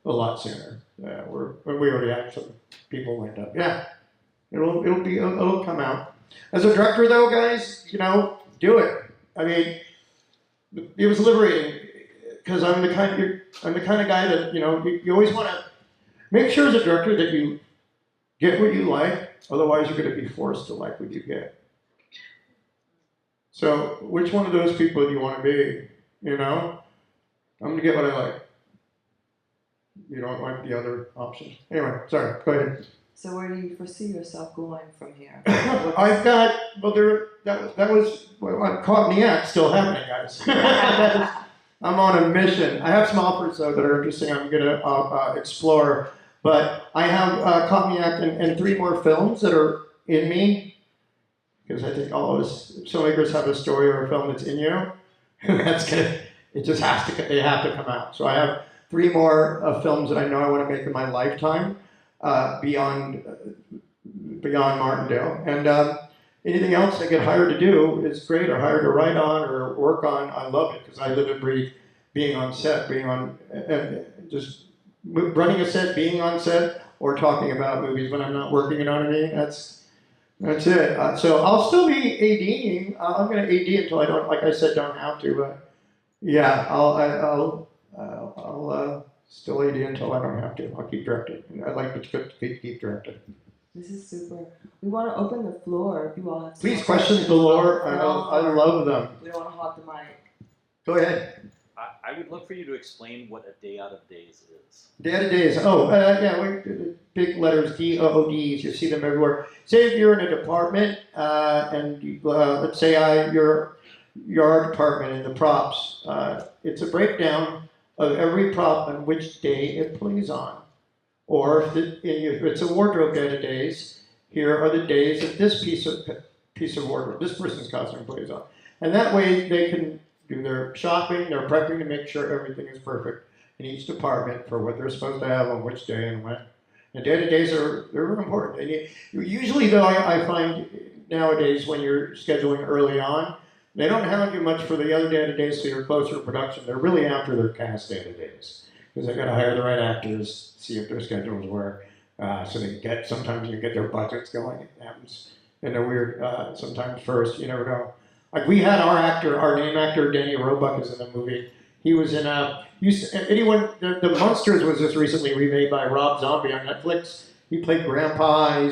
a lot sooner. We already have some people lined up. Yeah, it'll come out. As a director, though, guys, do it. I mean, it was liberating because I'm the kind of guy that you always want to make sure as a director that you get what you like. Otherwise, you're going to be forced to like what you get. So, which one of those people do you want to be? I'm going to get what I like. You don't like the other options. Anyway, sorry. Go ahead. So where do you foresee yourself going from here? I've got, that was caught in the act, still happening, guys. I'm on a mission. I have some offers, though, that are interesting I'm going to explore. But I have caught in the act and 3 more films that are in me. Because I think all of us filmmakers have a story or a film that's in you. It just they have to come out. So I have 3 more films that I know I want to make in my lifetime. Beyond Martindale. And anything else I get hired to do is great, or hired to write on or work on. I love it because I live and breathe being on set, just running a set, being on set, or talking about movies when I'm not working. You know what I mean? That's it. So I'll still be ADing. I'm going to AD until I don't, like I said, don't have to. But yeah, I'll still AD until I don't have to. I'll keep directing. I'd like to keep directing. This is super. We want to open the floor. If you all have Please, questions galore. I love them. We don't want to hog the mic. Go ahead. I would love for you to explain what a day out of days is. Day out of days. Big letters, DOODs. You see them everywhere. Say if you're in a department, and let's say your department in the props. It's a breakdown of every prop and which day it plays on. Or if it's a wardrobe day of days, here are the days that this piece of wardrobe, this person's costume plays on. And that way they can do their shopping, their prepping to make sure everything is perfect in each department for what they're supposed to have on which day and when. And day-to-days they're important. And usually, though, I find nowadays when you're scheduling early on, they don't hound you much for the other day-to-days, so you're closer to production. They're really after their cast day-to-days because they've got to hire the right actors, see if their schedules work, so they get. Sometimes you get their budgets going. It happens in a weird. Sometimes first, you never know. Like we had our name actor, Danny Roebuck, is in the movie. He was in The Munsters was just recently remade by Rob Zombie on Netflix. He played Grandpa. He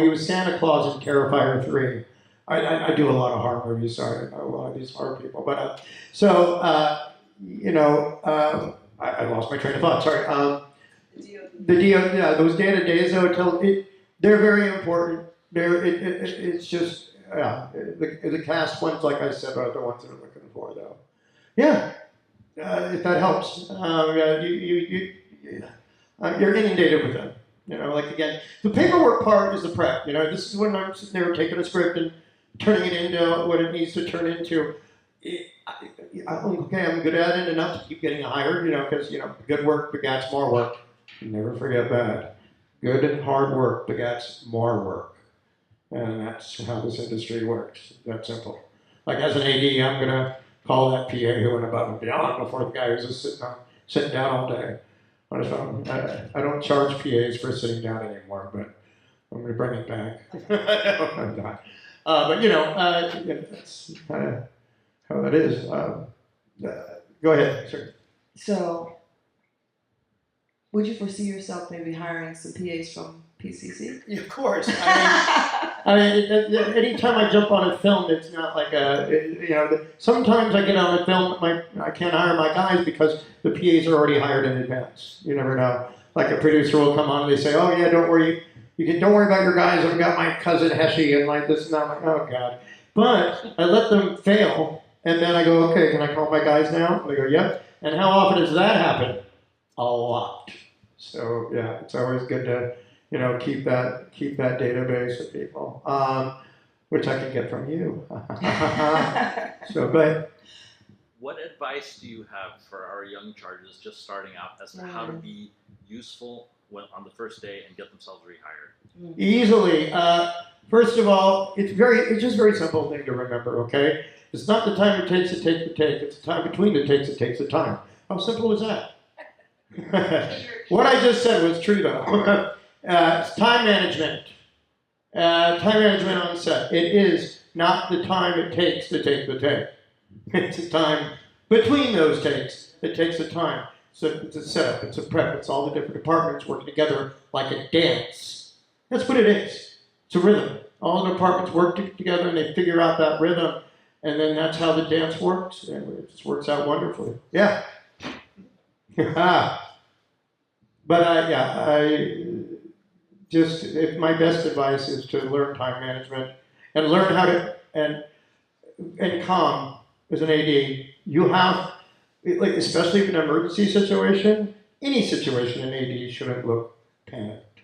was Santa Claus in Terrifier 3. I do a lot of horror movies, sorry, I know a lot of these horror people. But I lost my train of thought. Sorry. Those day-to-days though, they're very important. It's just the cast ones, like I said, are the ones that I'm looking for though. Yeah. If that helps, you're inundated with them. Again, the paperwork part is the prep. This is when I'm sitting there taking a script and turning it into what it needs to turn into. I'm good at it enough to keep getting hired, because, good work begets more work. Never forget that. Good and hard work begets more work. And that's how this industry works. That simple. Like as an AD, I'm going to call that PA who went above and beyond before the guy who's just sitting down all day on his phone. I don't charge PAs for sitting down anymore, but I'm going to bring it back. I'm not. But that's kind of how that is. Go ahead, sir. So, would you foresee yourself maybe hiring some PAs from PCC? Of course. Anytime I jump on a film, it's not like sometimes I get on a film, I can't hire my guys because the PAs are already hired in advance. You never know. like a producer will come on and they say, oh yeah, don't worry, don't worry about your guys. I've got my cousin Heshy and like this and that. I'm like, oh God. But I let them fail, and then I go, okay, can I call my guys now? And they go, yep. And how often does that happen? A lot. So yeah, it's always good to, keep that database of people, which I can get from you. So, but What advice do you have for our young charges just starting out as to how to be useful on the first day and get themselves rehired? easily, first of all, it's just a very simple thing to remember. Okay, it's not the time it takes to take the take; it's the time between the takes it takes the time. How simple is that? What I just said was true, though. It's time management. Time management on set. It is not the time it takes to take the take. It's the time between those takes. It takes the time. So it's a setup. It's a prep. It's all the different departments working together like a dance. That's what it is. It's a rhythm. All the departments work together and they figure out that rhythm, and then that's how the dance works. And it just works out wonderfully. Yeah. But my best advice is to learn time management and learn how to and calm as an AD. You have, like, especially if in an emergency situation, any situation an AD shouldn't look panicked.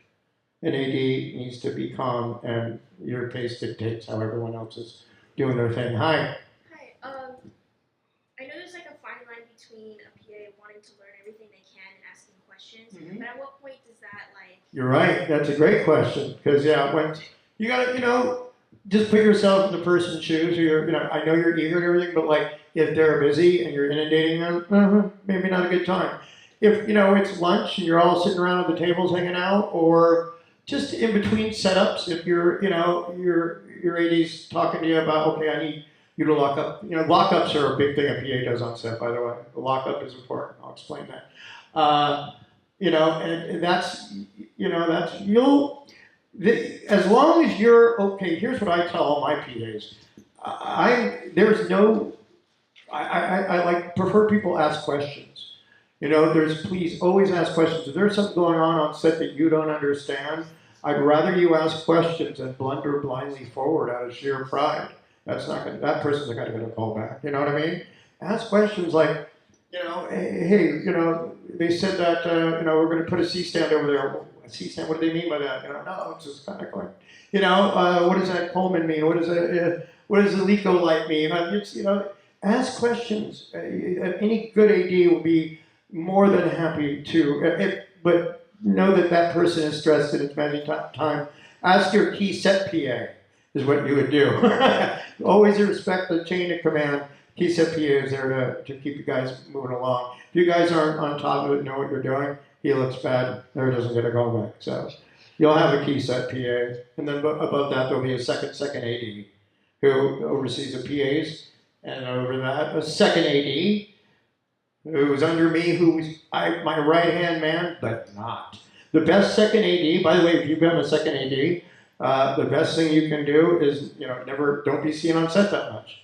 An AD needs to be calm, and your pace dictates how everyone else is doing their thing. Hi. Hi. I know there's like a fine line between a PA wanting to learn everything they can and asking questions, but at what point does that like? You're right. That's a great question, because when you gotta, just put yourself in the person's shoes. I know you're eager and everything, but like if they're busy and you're inundating them, maybe not a good time. If it's lunch and you're all sitting around at the tables hanging out, or just in between setups, if your AD's talking to you about, okay, I need you to lock up. Lockups are a big thing a PA does on set, by the way. The lockup is important. I'll explain that. And that's as long as you're okay. Here's what I tell all my PAs. I prefer people ask questions. Please always ask questions. If there's something going on set that you don't understand, I'd rather you ask questions than blunder blindly forward out of sheer pride. That person's not gonna get a call back. You know what I mean? Ask questions like, hey, they said that, we're going to put a C-stand over there. A C-stand, what do they mean by that? No, it's just kind of going, what does that Coleman mean? What does the LECO light mean? Ask questions. Any good AD will be more than happy to, but know that person is stressed and it's managing time. Ask your key set PA is what you would do. Always respect the chain of command. Key set PA is there to keep you guys moving along. If you guys aren't on top of it, know what you're doing, he looks bad, never doesn't get a call back. So you'll have a key set PA. And then above that, there'll be a second AD who oversees the PAs. And over that, a second AD who's under me, who's my right-hand man, but not. The best second AD, by the way, if you've been a second AD, the best thing you can do is, don't be seen on set that much.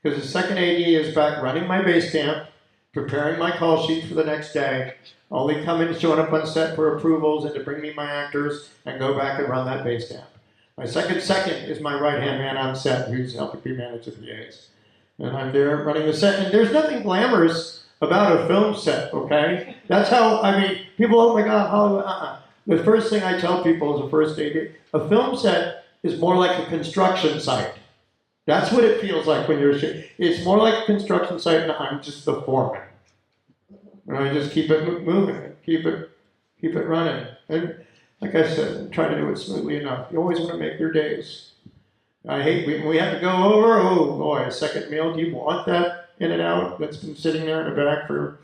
Because the second AD is back running my base camp, preparing my call sheet for the next day, only showing up on set for approvals and to bring me my actors and go back and run that base camp. My second is my right-hand man on set who's helping me manage the PAs. And I'm there running the set. And there's nothing glamorous about a film set, okay? That's how, people, oh my God, Hollywood, The first thing I tell people as a first AD, a film set is more like a construction site. That's what it feels like when you're shooting. It's more like a construction site, and I'm just the foreman. And I just keep it moving, keep it running. And like I said, try to do it smoothly enough. You always want to make your days. I hate when we have to go over, oh boy, a second meal. Do you want that in and out that's been sitting there in the back for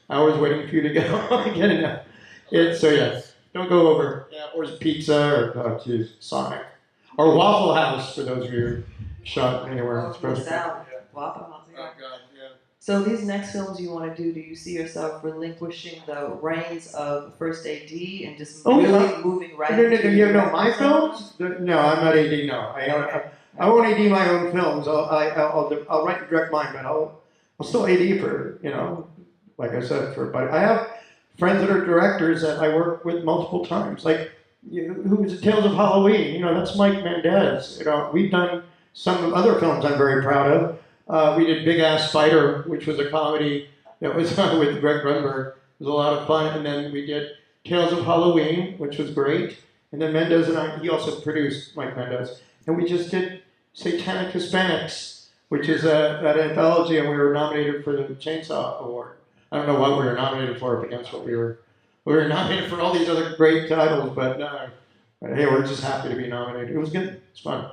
hours waiting for you to get it out? Yes, don't go over. Yeah, or pizza, or Sonic. Or Waffle House, for those of you shot anywhere. Waffle House, yeah. Oh, God, yeah. So these next films you want to do you see yourself relinquishing the reins of first AD and just moving right No, my films? No, I'm not AD, no. I won't AD my own films. I'll write and direct mine, but I'll still AD for, like I said, but I have friends that are directors that I work with multiple times. Like, who was Tales of Halloween? You know, that's Mike Mendez. You know, we've done some other films I'm very proud of. We did Big Ass Spider, which was a comedy that was with Greg Grunberg. It was a lot of fun. And then we did Tales of Halloween, which was great. And then Mendez and I, he also produced, Mike Mendez. And we just did Satanic Hispanics, which is an anthology, and we were nominated for the Chainsaw Award. I don't know what we were nominated for against what we were nominated for all these other great titles, but hey, we're just happy to be nominated. It was good. It's fun.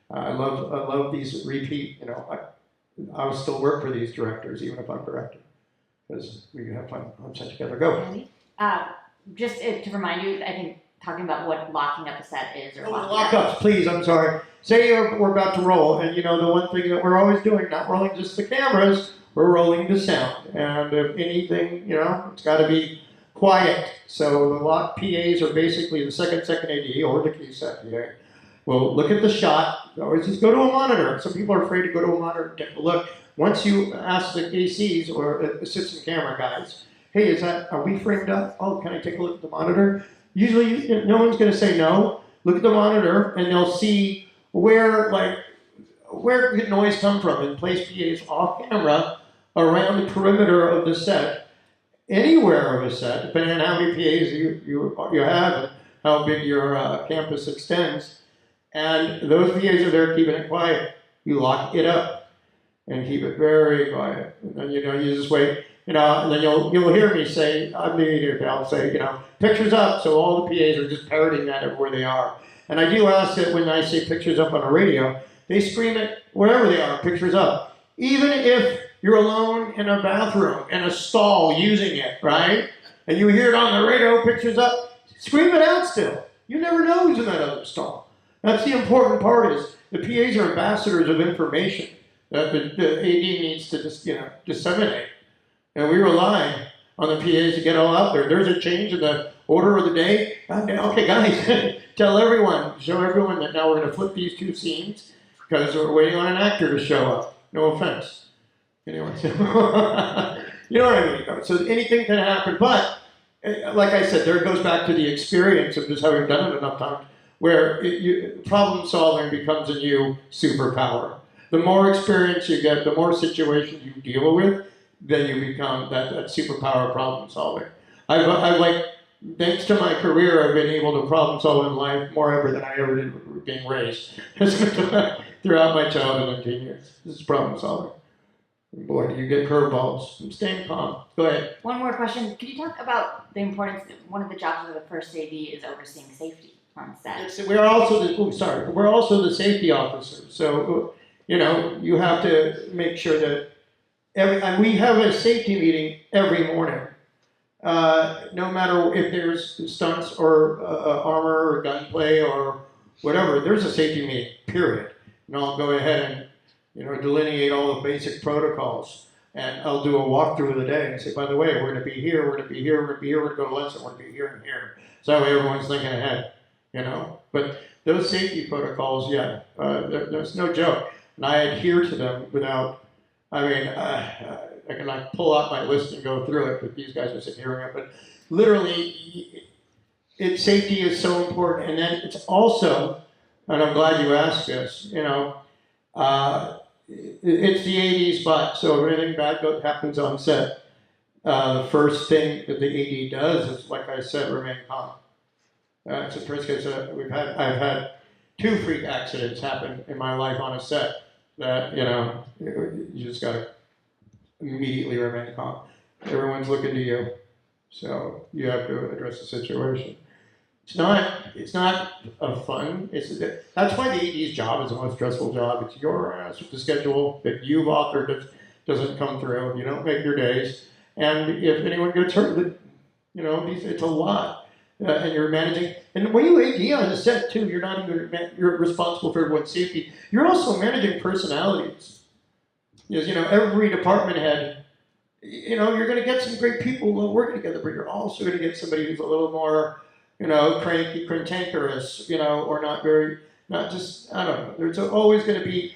I love these repeat. You know, I will still work for these directors, even if I'm directing, because we have fun on set together. Go. Just to remind you, I think talking about what locking up a set is or Lockups, please. I'm sorry. Say we're about to roll, and you know the one thing that we're always doing, not rolling just the cameras, we're rolling the sound. And if anything, you know, it's got to be quiet. So the lock PAs are basically the second AD or the key set PA. Well, look at the shot. Always just go to a monitor. Some people are afraid to go to a monitor and take a look. Once you ask the ACs or assistant camera guys, hey, are we framed up? Oh, can I take a look at the monitor? Usually, no one's going to say no. Look at the monitor, and they'll see where could noise come from, and place PAs off camera around the perimeter of the set, anywhere of a set, depending on how many PAs you have and how big your campus extends. And those PAs are there keeping it quiet. You lock it up and keep it very quiet. And then, you know, you just wait. You know, and then you'll hear me say, I'm the editor, I'll say, you know, pictures up, so all the PAs are just parroting that everywhere they are. And I do ask that when I say pictures up on a radio, they scream it wherever they are, pictures up. Even if you're alone in a bathroom, in a stall using it, right? And you hear it on the radio, pictures up, scream it out still. You never know who's in that other stall. That's the important part is the PAs are ambassadors of information that the AD needs to just, you know, disseminate. And we rely on the PAs to get all out there. There's a change in the order of the day. Okay, guys, tell everyone, show everyone that now we're going to flip these two scenes because we're waiting on an actor to show up. No offense. Anyway, you know what I mean? So anything can happen. But, like I said, there it goes back to the experience of just having done it enough times where problem solving becomes a new superpower. The more experience you get, the more situations you deal with, then you become that superpower problem solving. I've like, thanks to my career, I've been able to problem solve in life more ever than I ever did being raised throughout my childhood and teen years. This is problem solving. Boy, do you get curveballs. I'm staying calm. Go ahead. One more question. Could you talk about the importance that one of the jobs of the first AD is overseeing safety on set? We're also the safety officers. So, you know, you have to make sure that and we have a safety meeting every morning. No matter if there's stunts or armor or gunplay or whatever, there's a safety meeting, period. And I'll go ahead and, you know, delineate all the basic protocols. And I'll do a walkthrough of the day and say, by the way, we're going to be here, we're going to be here, we're going to be here, we're going to go to lunch, and we're going to be here and here. So that way everyone's thinking ahead, you know. But those safety protocols, yeah, there's no joke. And I adhere to them without, I mean, I can like pull out my list and go through it, but these guys are sitting hearing it. But literally, safety is so important. And then it's also, and I'm glad you asked this, you know, it's the AD's butt. So if anything bad happens on set, the first thing that the AD does is, like I said, remain calm. It's the first case I've had 2 freak accidents happen in my life on a set. That, you know, you just got to immediately remain calm. Everyone's looking to you, so you have to address the situation. It's not a fun. That's why the AD's job is the most stressful job. It's your ass with the schedule that you've authored that doesn't come through. You don't make your days, and if anyone gets hurt, you know, it's a lot. And you're managing, and when you AD on the set too, you're responsible for everyone's safety. You're also managing personalities. Because, you know, every department head, you know, you're going to get some great people working together, but you're also going to get somebody who's a little more, you know, cranky, cantankerous, you know, or not just, I don't know. There's always going to be,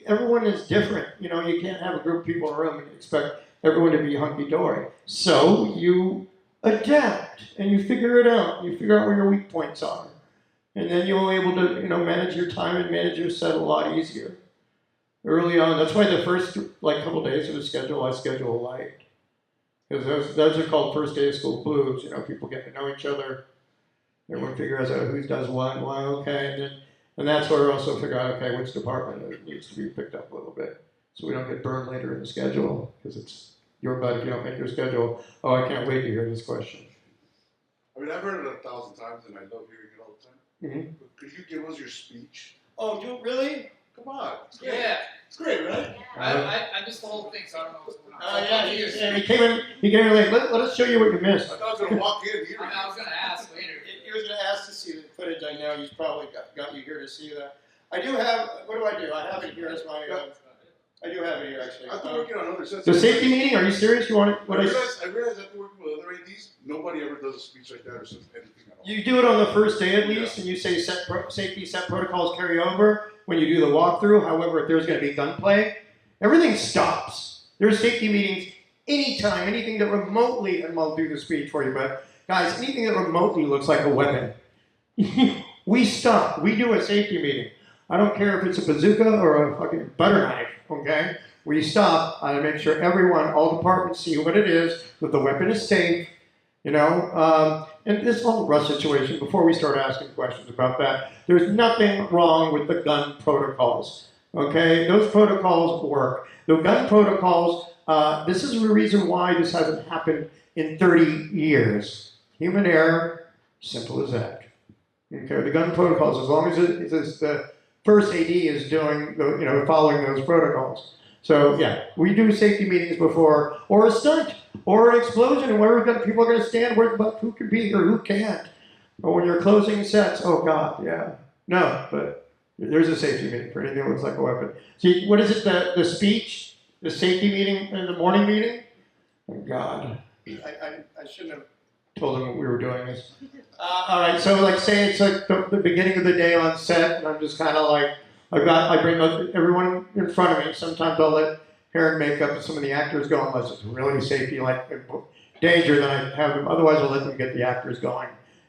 everyone is different. You know, you can't have a group of people in a room and expect everyone to be hunky-dory. So you adapt and you figure it out. You figure out where your weak points are. And then you'll be able to, manage your time and manage your set a lot easier. Early on, that's why the first couple days of the schedule, I schedule light. Because those are called first day of school blues. People get to know each other. Everyone figures out who does what, why, okay. And that's where we also figure out, okay, which department needs to be picked up a little bit. So we don't get burned later in the schedule, because it's your bad if you don't make your schedule. Oh, I can't wait to hear this question. I mean, I've heard it 1,000 times, and I love hearing it all the time. Mm-hmm. But could you give us your speech? Oh, really? Come on. It's great. Yeah, It's great, right? I missed the whole thing, so I don't know what's going on. Yeah, he came in late. Let us show you what you missed. I thought I was going to walk in here. I was going to ask later. He was going to ask to see the footage. I know he's probably got you here to see that. I do have, what do? I have it here as my, I do have it here actually. After working on other sets. The safety meeting, are you serious? You want it? I realize after working with other ADs, nobody ever does a speech like that or says anything at all. You do it on the first day at least, and you say safety set protocols carry over when you do the walkthrough. However, if there's going to be gunplay, everything stops. There's safety meetings anytime, anything that remotely, and I'll do the speech for you, but guys, anything that remotely looks like a weapon, we stop. We do a safety meeting. I don't care if it's a bazooka or a fucking butter knife, okay? We stop and make sure everyone, all departments see what it is, that the weapon is safe, and this whole rush situation, before we start asking questions about that, there's nothing wrong with the gun protocols, okay? Those protocols work. The gun protocols, this is the reason why this hasn't happened in 30 years. Human error, simple as that. Okay, the gun protocols, as long as it's the first AD is doing, following those protocols. So yeah, we do safety meetings before, or a stunt, or an explosion, and where people are going to stand, who can be here, who can't. Or when you're closing sets, oh God, yeah. No, but there's a safety meeting for anything that looks like a weapon. See, what is it, the speech, the safety meeting, and the morning meeting? Oh God. I shouldn't have told them we were doing this. All right, so say it's like the beginning of the day on set, and I'm just kind of like, I bring everyone in front of me. Sometimes I'll let hair and makeup and some of the actors go unless it's really safety, like danger, then I have them. Otherwise, I'll let them get the actors going,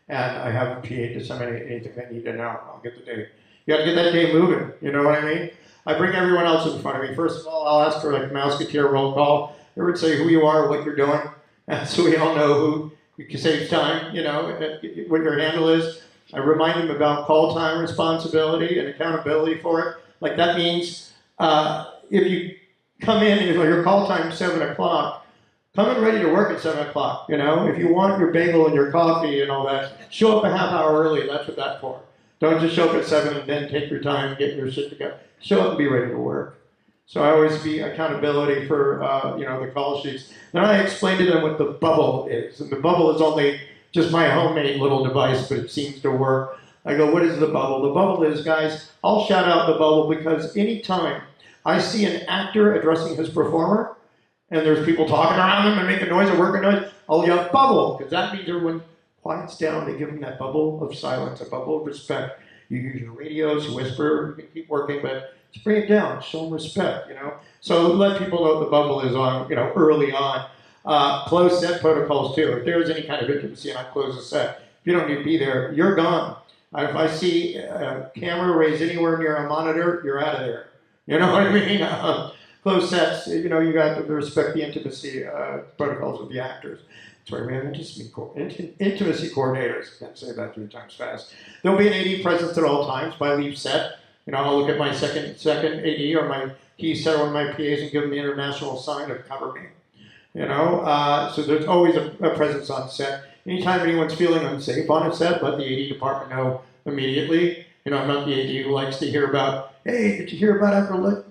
and I have them PA disseminate anything they need to know. I'll get the day. You got to get that day moving. You know what I mean? I bring everyone else in front of me. First of all, I'll ask for Mouseketeer roll call. Everyone say who you are, what you're doing, and so we all know who. You can save time, what your handle is. I remind them about call time responsibility and accountability for it. Like that means if you come in and your call time is 7 o'clock, come in ready to work at 7 o'clock. If you want your bagel and your coffee and all that, show up a half hour early. That's what that's for. Don't just show up at 7 and then take your time and get your shit together. Show up and be ready to work. So I always be accountability for, the call sheets. Then I explain to them what the bubble is. And the bubble is only just my homemade little device, but it seems to work. I go, what is the bubble? The bubble is, guys, I'll shout out the bubble because anytime I see an actor addressing his performer, and there's people talking around him and making noise or working noise, I'll yell bubble, because that means everyone quiets down. They give them that bubble of silence, a bubble of respect. You use your radios, you whisper, you can keep working, but just bring it down, show them respect, So let people know what the bubble is on, early on. Close set protocols too. If there's any kind of intimacy and I close a set, if you don't need to be there, you're gone. If I see a camera raised anywhere near a monitor, you're out of there. You know what I mean? Close sets, you got to respect the intimacy protocols of the actors. That's why we have intimacy coordinators. Can't say that 3 times fast. There'll be an AD presence at all times by leave set. I'll look at my second AD or my key set or one of my PAs and give them the international sign to cover me. So there's always a presence on set. Anytime anyone's feeling unsafe on a set, let the AD department know immediately. I'm not the AD who likes to hear about, hey, did you hear about at the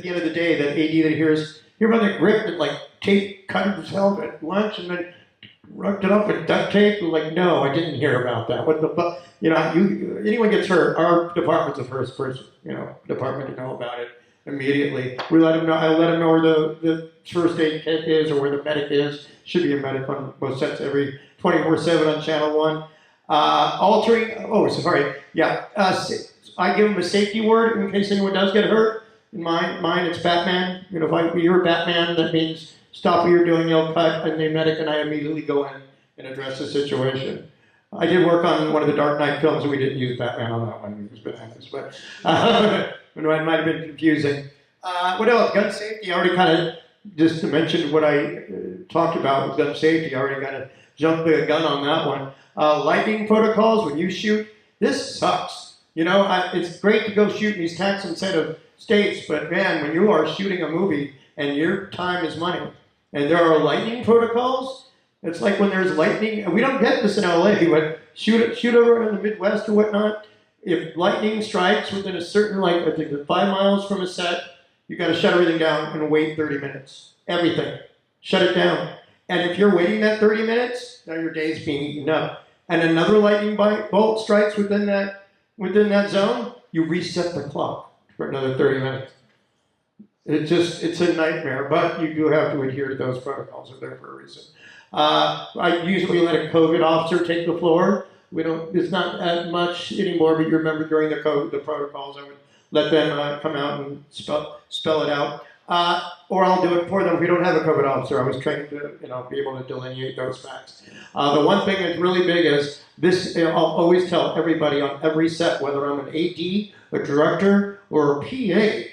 end of the day, that AD that hear about the grip that tape cut himself at lunch and then rubbed it up with duct tape? No, I didn't hear about that. What the fuck? Anyone gets hurt, our department's the first person, department to know about it immediately. We let them know. I let them know where the first aid kit is or where the medic is. Should be a medic on both sets every 24/7 on Channel 1. I give them a safety word in case anyone does get hurt. In mine it's Batman. If I hear Batman, that means stop what you're doing, yell cut, and the medic and I immediately go in and address the situation. I did work on one of the Dark Knight films, and we didn't use Batman on that one. It was bananas, but it might have been confusing. What else? Gun safety. I already kind of just mentioned what I talked about with gun safety. I already kind of jumped the gun on that one. Lightning protocols, when you shoot, this sucks. You know, it's great to go shoot in these tax incentive states, but man, when you are shooting a movie and your time is money, and there are lightning protocols, it's like when there's lightning, and we don't get this in LA, but shoot over in the Midwest or whatnot, if lightning strikes within a certain, like, I think 5 miles from a set, you got to shut everything down and wait 30 minutes. Everything. Shut it down. And if you're waiting that 30 minutes, now your day's being eaten up. And another lightning bolt strikes within that zone, you reset the clock for another 30 minutes. It's a nightmare, but you do have to adhere to those protocols. They're there for a reason. I usually let a COVID officer take the floor. It's not as much anymore, but you remember during the protocols, I would let them come out and spell it out. Or I'll do it for them if we don't have a COVID officer. I was trained to be able to delineate those facts. The one thing that's really big is this, I'll always tell everybody on every set, whether I'm an AD, a director, or a PA,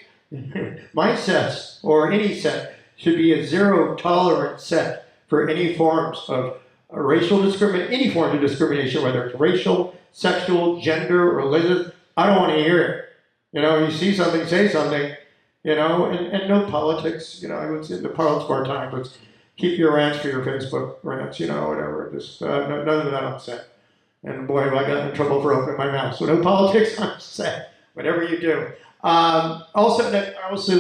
my sets, or any set, should be a zero tolerance set for any forms of racial discrimination, any form of discrimination, whether it's racial, sexual, gender, religious. I don't want to hear it. You see something, say something, and no politics. I would say the parlance of our time, but keep your rants for your Facebook rants, whatever. Just none of that on set. And boy, have I gotten in trouble for opening my mouth. So no politics on set, whatever you do. I also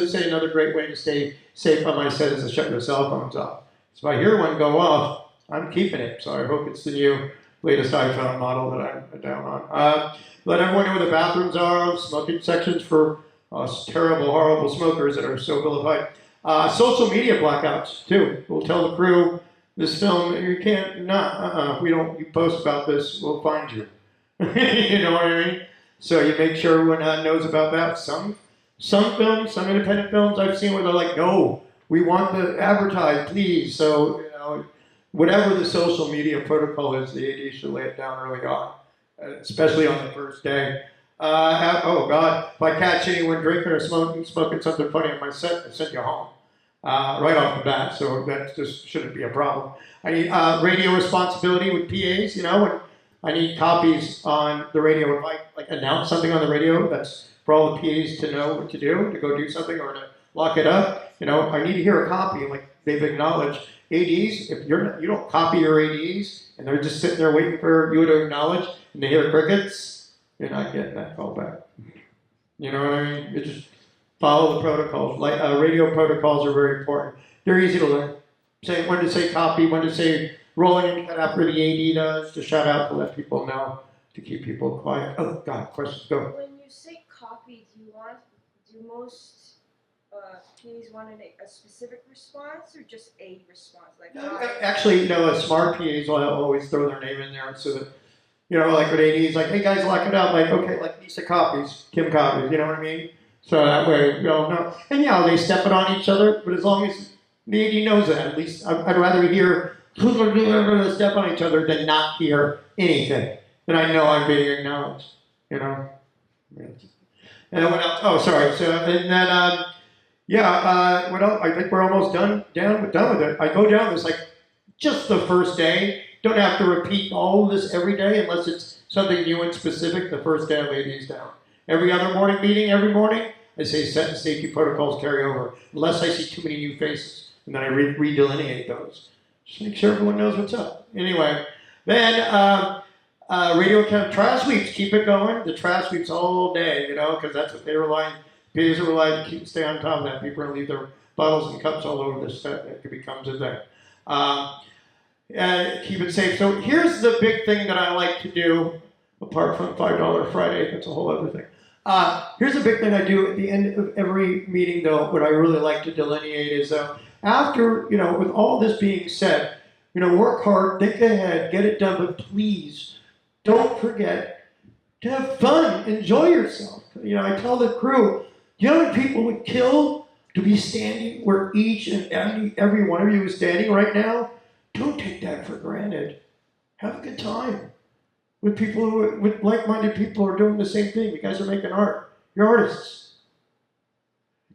say another great way to stay safe on my set is to shut your cell phones off. So if I hear one go off, I'm keeping it. So I hope it's the new latest iPhone model that I'm down on. Let everyone know where the bathrooms are, smoking sections for terrible, horrible smokers that are so vilified. Social media blackouts, too. We'll tell the crew, this film, you can't, if you post about this, we'll find you. You know what I mean? So you make sure everyone knows about that. Some films, some independent films I've seen where they're like, no, we want to advertise, please. So, whatever the social media protocol is, the AD should lay it down early on, especially on the first day. Oh God, if I catch anyone drinking or smoking something funny on my set, I send you home right off the bat. So that just shouldn't be a problem. I need radio responsibility with PAs. When I need copies on the radio. If I announce something on the radio, that's for all the PAs to know what to do, to go do something or to lock it up. I need to hear a copy. Like they've acknowledged. ADs, if you don't copy your ADs and they're just sitting there waiting for you to acknowledge and they hear crickets, you're not getting that call back. You know what I mean? You just follow the protocols. Radio protocols are very important. They're easy to learn. Say when to say copy, when to say rolling and cut after the AD does, to shout out to let people know, to keep people quiet. Oh God, questions, go. When you say copy, do most PAs want a specific response or just a response? Actually, smart PAs will always throw their name in there so that, like with ADs, like, hey guys, lock it up. Like, okay, like Lisa copies, Kim copies, you know what I mean? So that way, we all know. And they step it on each other, but as long as the AD knows that, at least I'd rather hear step on each other than not hear anything. Then I know I'm being acknowledged, And then what else? Oh, sorry. So, and then, what else? I think we're almost done with it. I go down this just the first day. Don't have to repeat all of this every day unless it's something new and specific. The first day I lay these down. Every other morning meeting, every morning, I say set and safety protocols carry over, unless I see too many new faces, and then I redelineate those. Just make sure everyone knows what's up. Anyway, then radio account trash sweeps. Keep it going. The trash sweeps all day, because that's what they rely. PAs are relied to stay on top of that. People are going to leave their bottles and cups all over the set. It becomes a thing. Keep it safe. So here's the big thing that I like to do, apart from $5 Friday. That's a whole other thing. Here's a big thing I do at the end of every meeting, though. What I really like to delineate is after, with all this being said, work hard, think ahead, get it done, but please don't forget to have fun, enjoy yourself. I tell the crew, people would kill to be standing where each and every one of you is standing right now, don't take that for granted. Have a good time with people with like-minded people who are doing the same thing. You guys are making art. You're artists.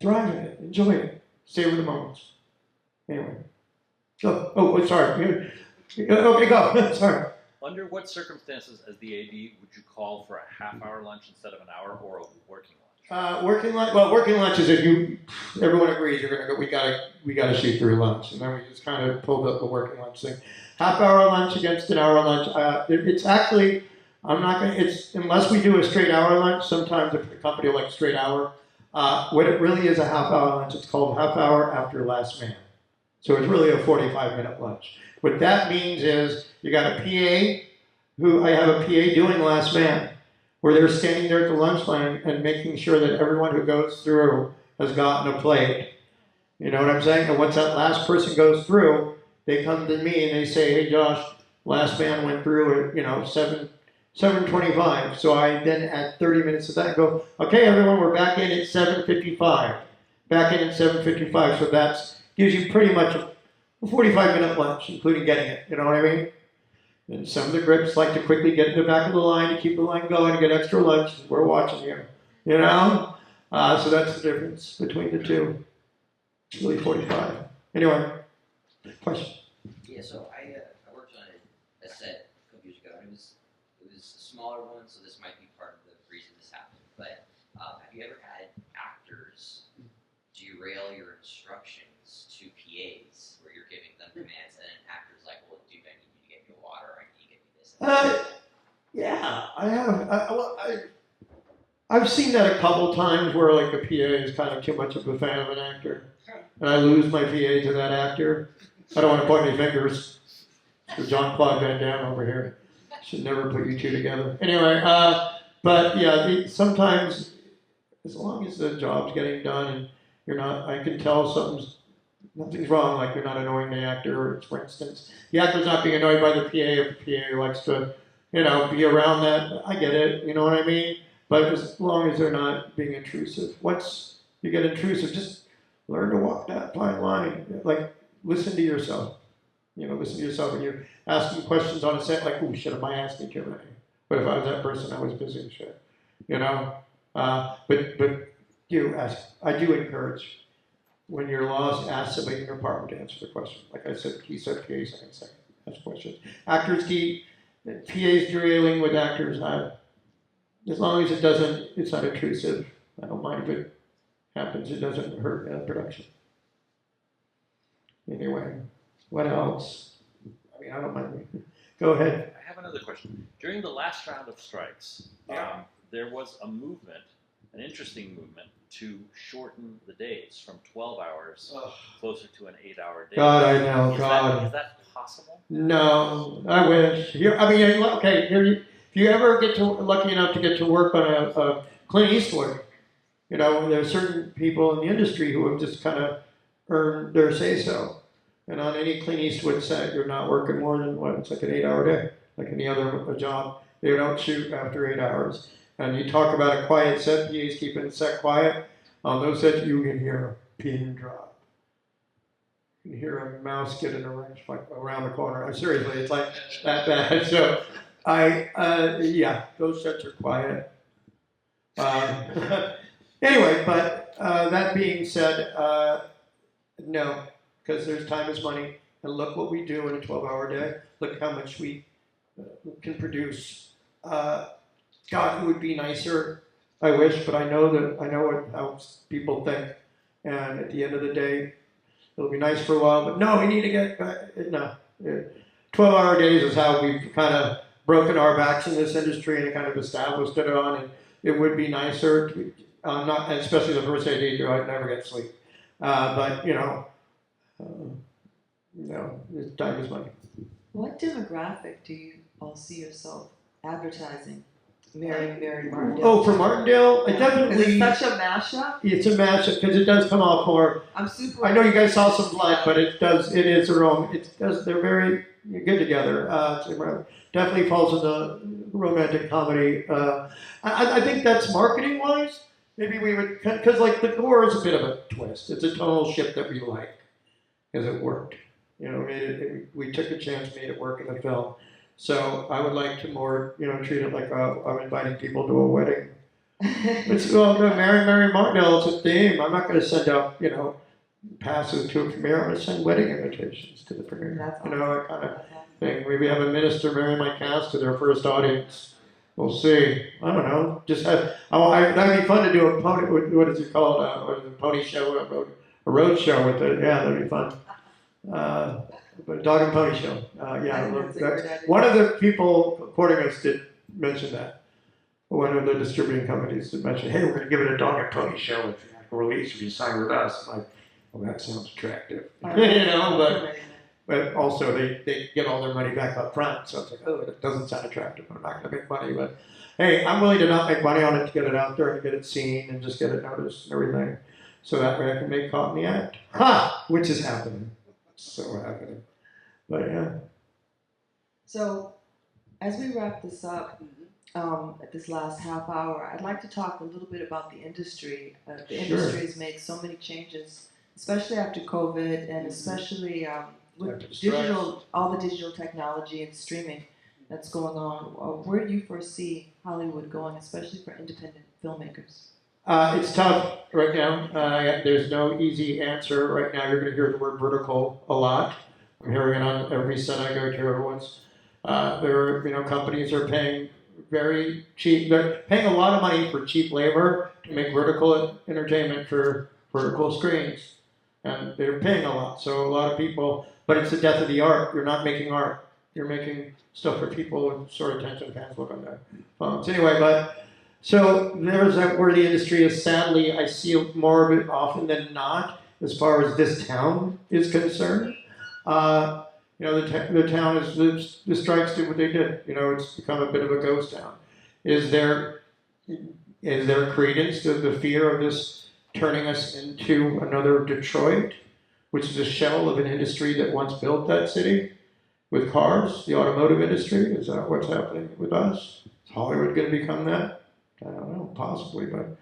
Thrive in it. Enjoy it. Savor the moments. Anyway. Oh, sorry. Okay, go. Sorry. Under what circumstances, as the AD, would you call for a half-hour lunch instead of an hour, or a working lunch? Working lunch. Well, working lunch is if everyone agrees you're gonna go. We gotta shoot through lunch, and then we just kind of pulled up the working lunch thing. Half-hour lunch against an hour lunch. It's actually, I'm not gonna. It's unless we do a straight hour lunch. Sometimes the company will like straight hour. What it really is a half-hour lunch. It's called half hour after last man. So it's really a 45-minute lunch. What that means is you got a PA, I have a PA doing last man, where they're standing there at the lunch line and making sure that everyone who goes through has gotten a plate. You know what I'm saying? And once that last person goes through, they come to me and they say, hey Josh, last man went through at 7:25. So I then add 30 minutes of that and go, okay everyone, we're back in at 7:55. Back in at 7:55. So that gives you pretty much a 45-minute lunch, including getting it. You know what I mean? And some of the grips like to quickly get in the back of the line to keep the line going and get extra lunch. We're watching you. You know? So that's the difference between the two. It's really 45. Anyway, question? Yeah, so I worked on a set a couple years ago, and it was a smaller one, so this might be part of the reason this happened. But have you ever had actors derail your instructions to PAs where you're giving them commands, and an actor's like, well, dude, I need you to get me water, I need you to get me this. Yeah, I have. I've seen that a couple times where like a PA is kind of too much of a fan of an actor, and I lose my PA to that actor. I don't want to point any fingers. For Jean-Claude Van Damme over here. Should never put you two together. Anyway, but yeah, sometimes as long as the job's getting done and you're not, I can tell nothing's wrong, like you're not annoying the actor, for instance. The actor's not being annoyed by the PA if the PA likes to, be around that. I get it, you know what I mean? But as long as they're not being intrusive. Once you get intrusive, just learn to walk that fine line. Like, listen to yourself. Listen to yourself when you're asking questions on a set, like, oh shit, am I asking too many? But if I was that person, I was busy and shit. But you ask. I do encourage when you're lost, ask somebody in your apartment to answer the question. Like I said, he said PAs, I can say, ask questions. Actors keep PAs derailing with actors. As long as it's not intrusive. I don't mind if it happens. It doesn't hurt production. Anyway, what else? I don't mind. Go ahead. I have another question. During the last round of strikes, there was a movement, an interesting movement, to shorten the days from 12 hours closer to an 8-hour day. God, I know. Is that possible? No, I wish. If you ever get lucky enough to get to work on a Clint Eastwood, there's certain people in the industry who have just kind of earned their say-so. And on any Clint Eastwood set, you're not working more than it's like an 8-hour day, like any other job. They don't shoot after 8 hours. And you talk about a quiet set, PAs keeping the set quiet. On those sets, you can hear a pin drop. You can hear a mouse get in a wrench around the corner. Seriously, it's like that bad. So, those sets are quiet. Anyway, but that being said, no, because there's time is money. And look what we do in a 12-hour day. Look how much we can produce. God, it would be nicer. I wish, but I know how people think. And at the end of the day, it'll be nice for a while. But no, we need to get back. No, 12-hour days is how we've kind of broken our backs in this industry and kind of established it on. And it would be nicer. Not especially the first 8 days. I'd never get sleep. But time is money. What demographic do you all see yourself advertising? Mary Martindale. Oh, for Martindale, I definitely. Is it such a mashup? It's a mashup because it does come off more. I know you guys saw some blood, but it does. It is their own. They're very good together. Definitely falls in the romantic comedy. I think that's marketing wise. maybe we would, because like the gore is a bit of a twist. It's a tonal shift that we like, because it worked. You know, we took a chance, made it work in the film. So I would like to more, you know, treat it like I'm inviting people to a wedding. It's well, no, Mary Martindale is a theme. I'm not going to send out, you know, passes to a premiere. I'm going to send wedding invitations to the premiere. That's you know, that kind of thing. Maybe have a minister marry my cast to their first audience. We'll see. I don't know. Just have. That'd be fun to do a pony. What is it called? What is it, a pony show? A road show with it. Yeah, that'd be fun. But dog and pony show. One of the people courting us did mention that. One of the distributing companies did mention, hey, we're going to give it a dog and pony show if you release if you sign with us. I'm like, well, that sounds attractive. You know, but also they get all their money back up front. So it's like, oh, it doesn't sound attractive. I'm not going to make money. But hey, I'm willing to not make money on it to get it out there and get it seen and just get it noticed and everything. So that way I can make caught in the act. Ha! Which is happening. So happening. But yeah. So, as we wrap this up, at this last half hour, I'd like to talk a little bit about the industry. The industry has made so many changes, especially after COVID, and especially with digital, all the digital technology and streaming that's going on. Where do you foresee Hollywood going, especially for independent filmmakers? It's tough right now. There's no easy answer right now. You're going to hear the word vertical a lot. I'm hearing it on every set I go to. Everyone's companies are paying very cheap. They're paying a lot of money for cheap labor to make vertical entertainment for vertical screens, and they're paying a lot. So a lot of people, but it's the death of the art. You're not making art. You're making stuff for people with short attention spans look on their phones. Anyway, but so there's where the industry is. Sadly, I see more of it often than not as far as this town is concerned. You know, the town is, the strikes did what they did. You know, it's become a bit of a ghost town. Is there credence to the fear of this turning us into another Detroit, which is a shell of an industry that once built that city with cars, the automotive industry? Is that what's happening with us? Is Hollywood going to become that? I don't know, possibly, but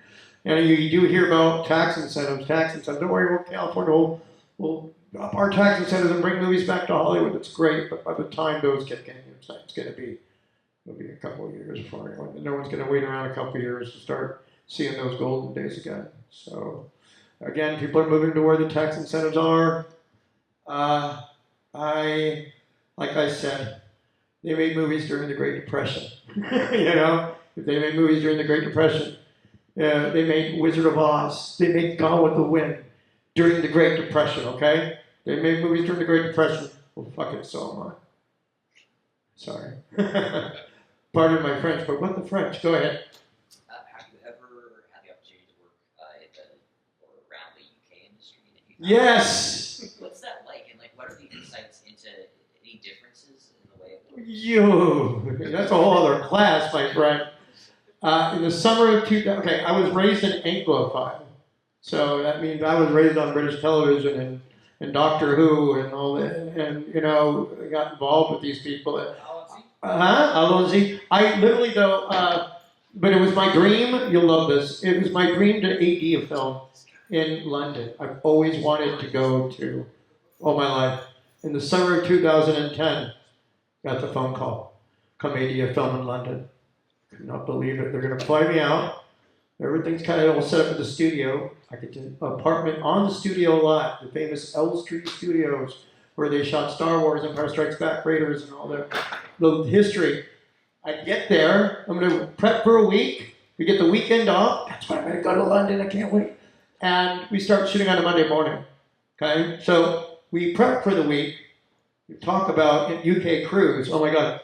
you do hear about tax incentives. Don't worry, California will up our tax incentives and bring movies back to Hollywood. It's great, but by the time those get getting inside, it'll be a couple of years before anyone. No one's going to wait around a couple of years to start seeing those golden days again. So, again, people are moving to where the tax incentives are. Like I said, they made movies during the Great Depression. You know, if they made movies during the Great Depression, they made Wizard of Oz. They made Gone with the Wind during the Great Depression. Okay. They made movies during the Great Depression. Well, fucking so am I. Sorry. Pardon my French, but what the French? Go ahead. Have you ever had the opportunity to work in or around the UK industry? Yes! What's that like? And what are the insights into any differences in the way it works? That's a whole other class, my friend. In the summer of 2000, okay, I was raised an Anglophile. So that means I was raised on British television and Doctor Who and all that, and you know, I got involved with these people. Allons-y. I literally but it was my dream. You'll love this. It was my dream to AD a film in London. I've always wanted to go to all my life. In the summer of 2010, got the phone call. Come AD a film in London. Could not believe it. They're going to fly me out. Everything's kind of all set up at the studio. I get an apartment on the studio lot, the famous L Street Studios, where they shot Star Wars, Empire Strikes Back, Raiders, and all the history. I get there. I'm going to prep for a week. We get the weekend off. That's why I'm going to go to London. I can't wait. And we start shooting on a Monday morning. Okay? So we prep for the week. We talk about UK cruise. Oh, my God.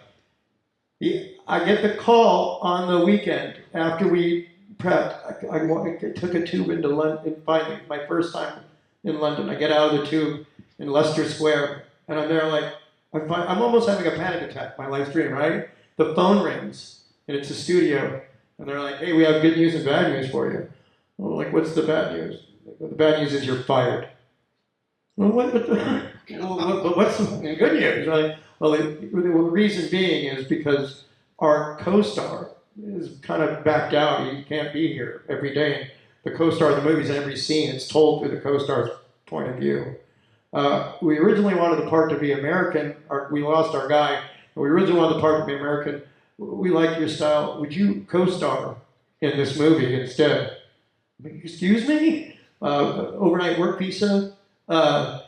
I get the call on the weekend after we prepped. I took a tube into London, finally, my first time in London. I get out of the tube in Leicester Square, and I'm there like, I'm almost having a panic attack, my life's dream, right? The phone rings, and it's a studio, and they're like, hey, we have good news and bad news for you. Well, like, what's the bad news? Well, the bad news is you're fired. Well, what's the good news? Right? Well, the reason being is because our co-star is kind of backed out. He can't be here every day. the co-star of the movies in every scene. It's told through the co-star's point of view. We originally wanted the part to be American. We lost our guy. We originally wanted the part to be American. We like your style. Would you co-star in this movie instead? Excuse me? Overnight work visa? I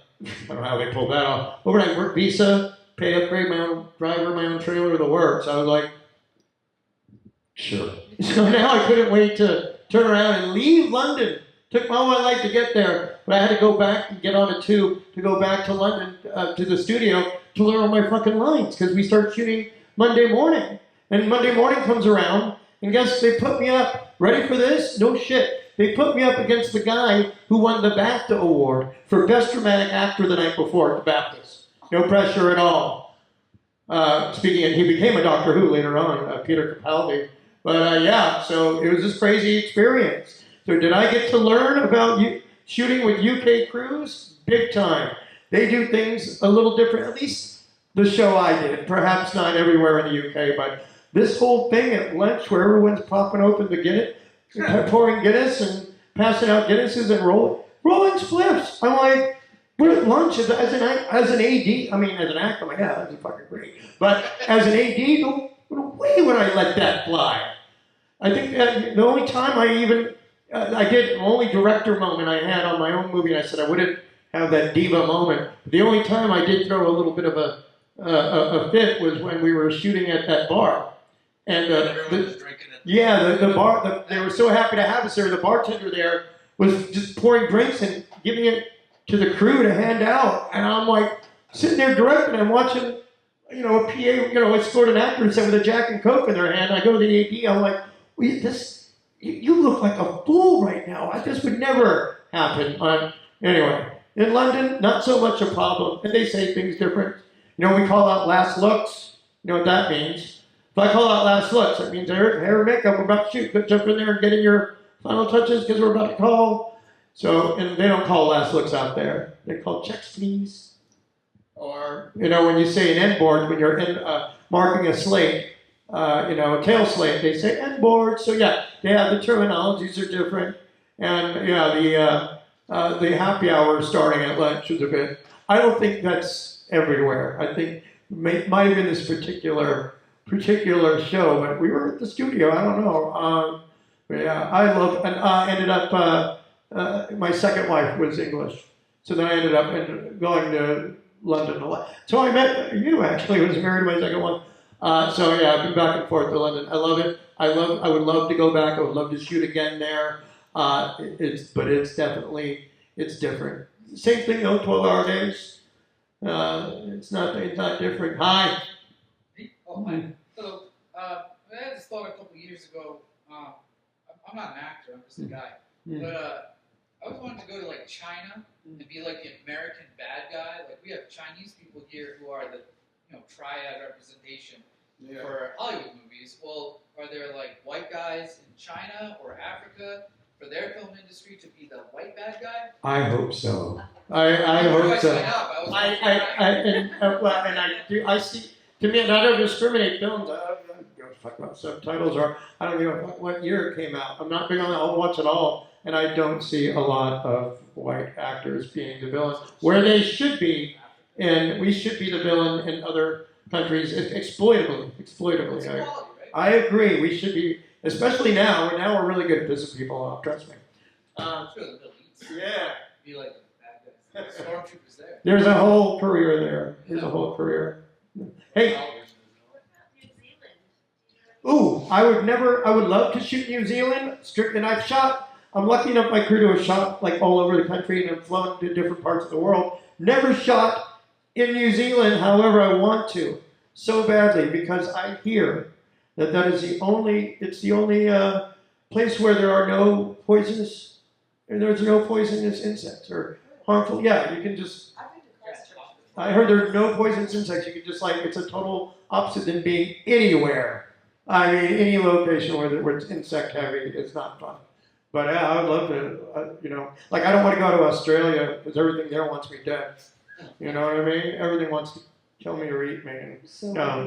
don't know how they pulled that off. Overnight work visa, pay upgrade my own driver, my own trailer, the works. I was like, sure. So now I couldn't wait to turn around and leave London. Took all my life to get there, but I had to go back and get on a tube to go back to London, to the studio, to learn all my fucking lines, because we start shooting Monday morning. And Monday morning comes around, and guess they put me up. Ready for this? No shit. They put me up against the guy who won the BAFTA award for Best Dramatic Actor the night before at the BAFTAs. No pressure at all. Speaking of, he became a Doctor Who later on, Peter Capaldi. But yeah, so it was this crazy experience. So did I get to learn about shooting with UK crews? Big time. They do things a little different, at least the show I did. Perhaps not everywhere in the UK, but this whole thing at lunch where everyone's popping open the Guinness, pouring Guinness and passing out Guinnesses and rolling spliffs. I'm like, we're at lunch as an AD. I mean, as an actor, I'm like, yeah, that's fucking great. But as an AD, no way would I let that fly. I think that the only time the only director moment I had on my own movie, and I said I wouldn't have that diva moment. The only time I did throw a little bit of a fit was when we were shooting at that bar. And the bar, they were so happy to have us there. The bartender there was just pouring drinks and giving it to the crew to hand out. And I'm like, sitting there directing, I'm watching, a PA, escort an actor and said with a Jack and Coke in their hand. I go to the AD, I'm like, you look like a fool right now. This would never happen. Anyway, in London, not so much a problem. And they say things different. We call out last looks. You know what that means? If I call out last looks, that means hair and makeup, we're about to shoot. Go jump in there and get in your final touches because we're about to call. So, and they don't call last looks out there. They call checks, please. Or, when you say an end board, when you're marking a slate, a tail slate, they say end board. So yeah, the terminologies are different. And yeah, the happy hour starting at lunch was a bit, I don't think that's everywhere. I think might have been this particular show, but we were at the studio, I don't know. But yeah, I love, and ended up, my second wife was English. So then I ended up going to London a lot. So I met you actually, I was married to my second one. So yeah, I've been back and forth to London. I love it. I would love to go back. I would love to shoot again there. But it's definitely, it's different. Same thing though, 12-hour days. It's not different. Hi. Oh, hi. So, I had this thought a couple years ago. I'm not an actor, I'm just a guy. But I always wanted to go to like China and be like the American bad guy. Like we have Chinese people here who are the triad representation for Hollywood movies. Well, are there like white guys in China or Africa for their film industry to be the white bad guy? I hope so. I hope so. I see. To me, and I don't discriminate films. I don't give a fuck what subtitles are. I don't give a fuck what year it came out. I'm not big on that. I'll watch it all. And I don't see a lot of white actors being the villain where they should be, and we should be the villain in other countries exploitably. I agree. We should be, especially now. Now we're really good at pissing people off. Trust me. Yeah. Be like the bad guys. Stormtroopers there. There's a whole career there. There's a whole career. Hey. Ooh, I would love to shoot New Zealand. And I'm lucky enough my crew to have shot like all over the country and have flown to different parts of the world. Never shot in New Zealand, however I want to, so badly, because I hear that is the only place where there's no poisonous insects or harmful. Yeah, you can just. I heard there are no poisonous insects. You can just it's a total opposite than being anywhere. I mean, any location where it's insect heavy is not fun. But yeah, I would love to, I don't want to go to Australia because everything there wants me dead. You know what I mean? Everything wants to kill me or eat me. And,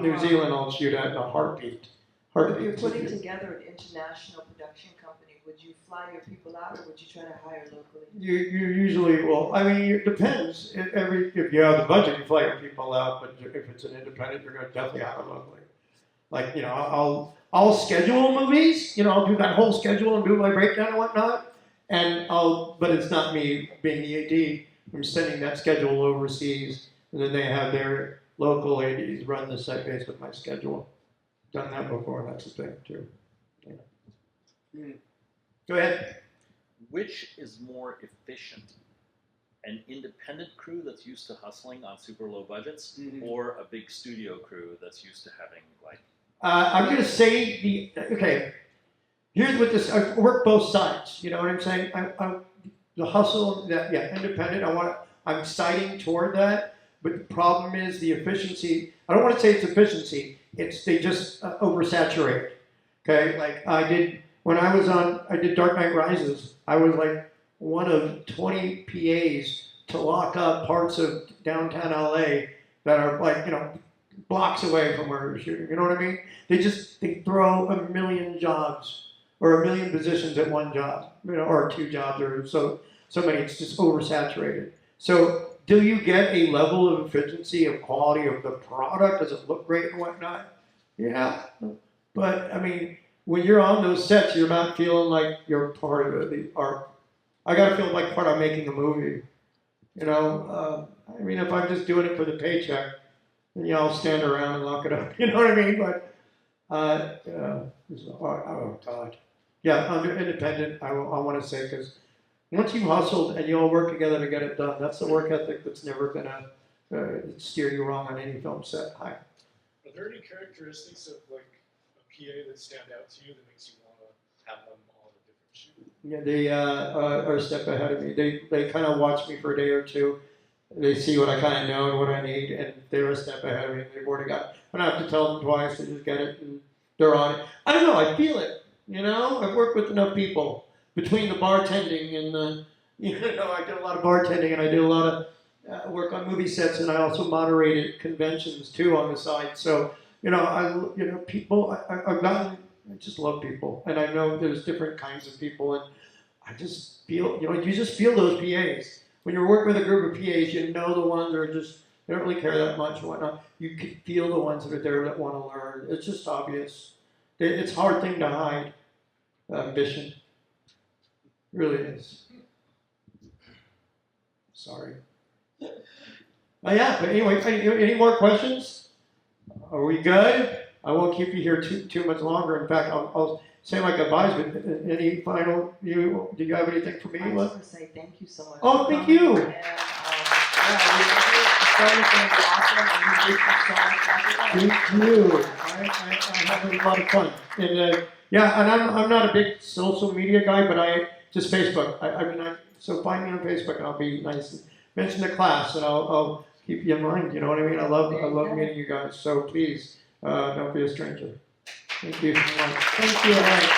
New Zealand I'll shoot at in a heartbeat. You're putting together an international production company Would you fly your people out, or would you try to hire locally? You usually will. I mean, it depends. If you have the budget, you fly your people out. But if it's an independent, you're going to definitely hire locally. Like, you know, I'll schedule movies. You know, I'll do that whole schedule and do my breakdown and whatnot. But it's not me being the AD. I'm sending that schedule overseas, and then they have their local ADs run the set based with my schedule. Done that before. That's a thing too. Yeah. Go ahead. Which is more efficient? An independent crew that's used to hustling on super low budgets, or a big studio crew that's used to having like? I'm going to say okay. Here's what this. I work both sides. You know what I'm saying? The hustle. Independent. I'm citing toward that. But the problem is the efficiency. I don't want to say it's efficiency. They just oversaturate. Okay, like I did. When I did Dark Knight Rises, I was like one of 20 PAs to lock up parts of downtown LA that are like, you know, blocks away from where we're shooting. You know what I mean? They throw a million jobs or a million positions at one job, you know, or two jobs or so many. It's just oversaturated. So do you get a level of efficiency of quality of the product? Does it look great and whatnot? Yeah, but I mean, when you're on those sets, you're not feeling like you're part of the art. I gotta feel like part of making a movie. You know, I mean, if I'm just doing it for the paycheck, then I'll stand around and lock it up. You know what I mean? But, oh God. Yeah, I'm independent, I want to say, because once you've hustled and you all work together to get it done, that's the work ethic that's never gonna steer you wrong on any film set. Hi. Are there any characteristics of like PA that stand out to you that makes you want to have them on a different shoot? Yeah, they are a step ahead of me. They kind of watch me for a day or two. They see what I kind of know and what I need, and they're a step ahead of me. They've already got. I don't have to tell them twice. They just get it, and they're on it. I don't know. I feel it. You know, I've worked with enough people between the bartending and the. You know, I did a lot of bartending, and I did a lot of work on movie sets, and I also moderated conventions too on the side. So. You know, people, I just love people. And I know there's different kinds of people. And I just feel, you just feel those PAs. When you're working with a group of PAs, you know the ones that are just, they don't really care that much and whatnot. You can feel the ones that are there that want to learn. It's just obvious. It's a hard thing to hide, ambition. It really is. Sorry. Yeah, but anyway, any more questions? Are we good? I won't keep you here too much longer. In fact, I'll say my goodbyes. But any final? Do you have anything for me? I just want to say thank you so much. Oh, thank you. And, Thank you. I have a lot of fun. And I'm not a big social media guy, but just Facebook. So find me on Facebook, and I'll be nice and mention the class, and I'll keep you in mind. You know what I mean? I love meeting you guys. So please, don't be a stranger. Thank you so much. Thank you. All right.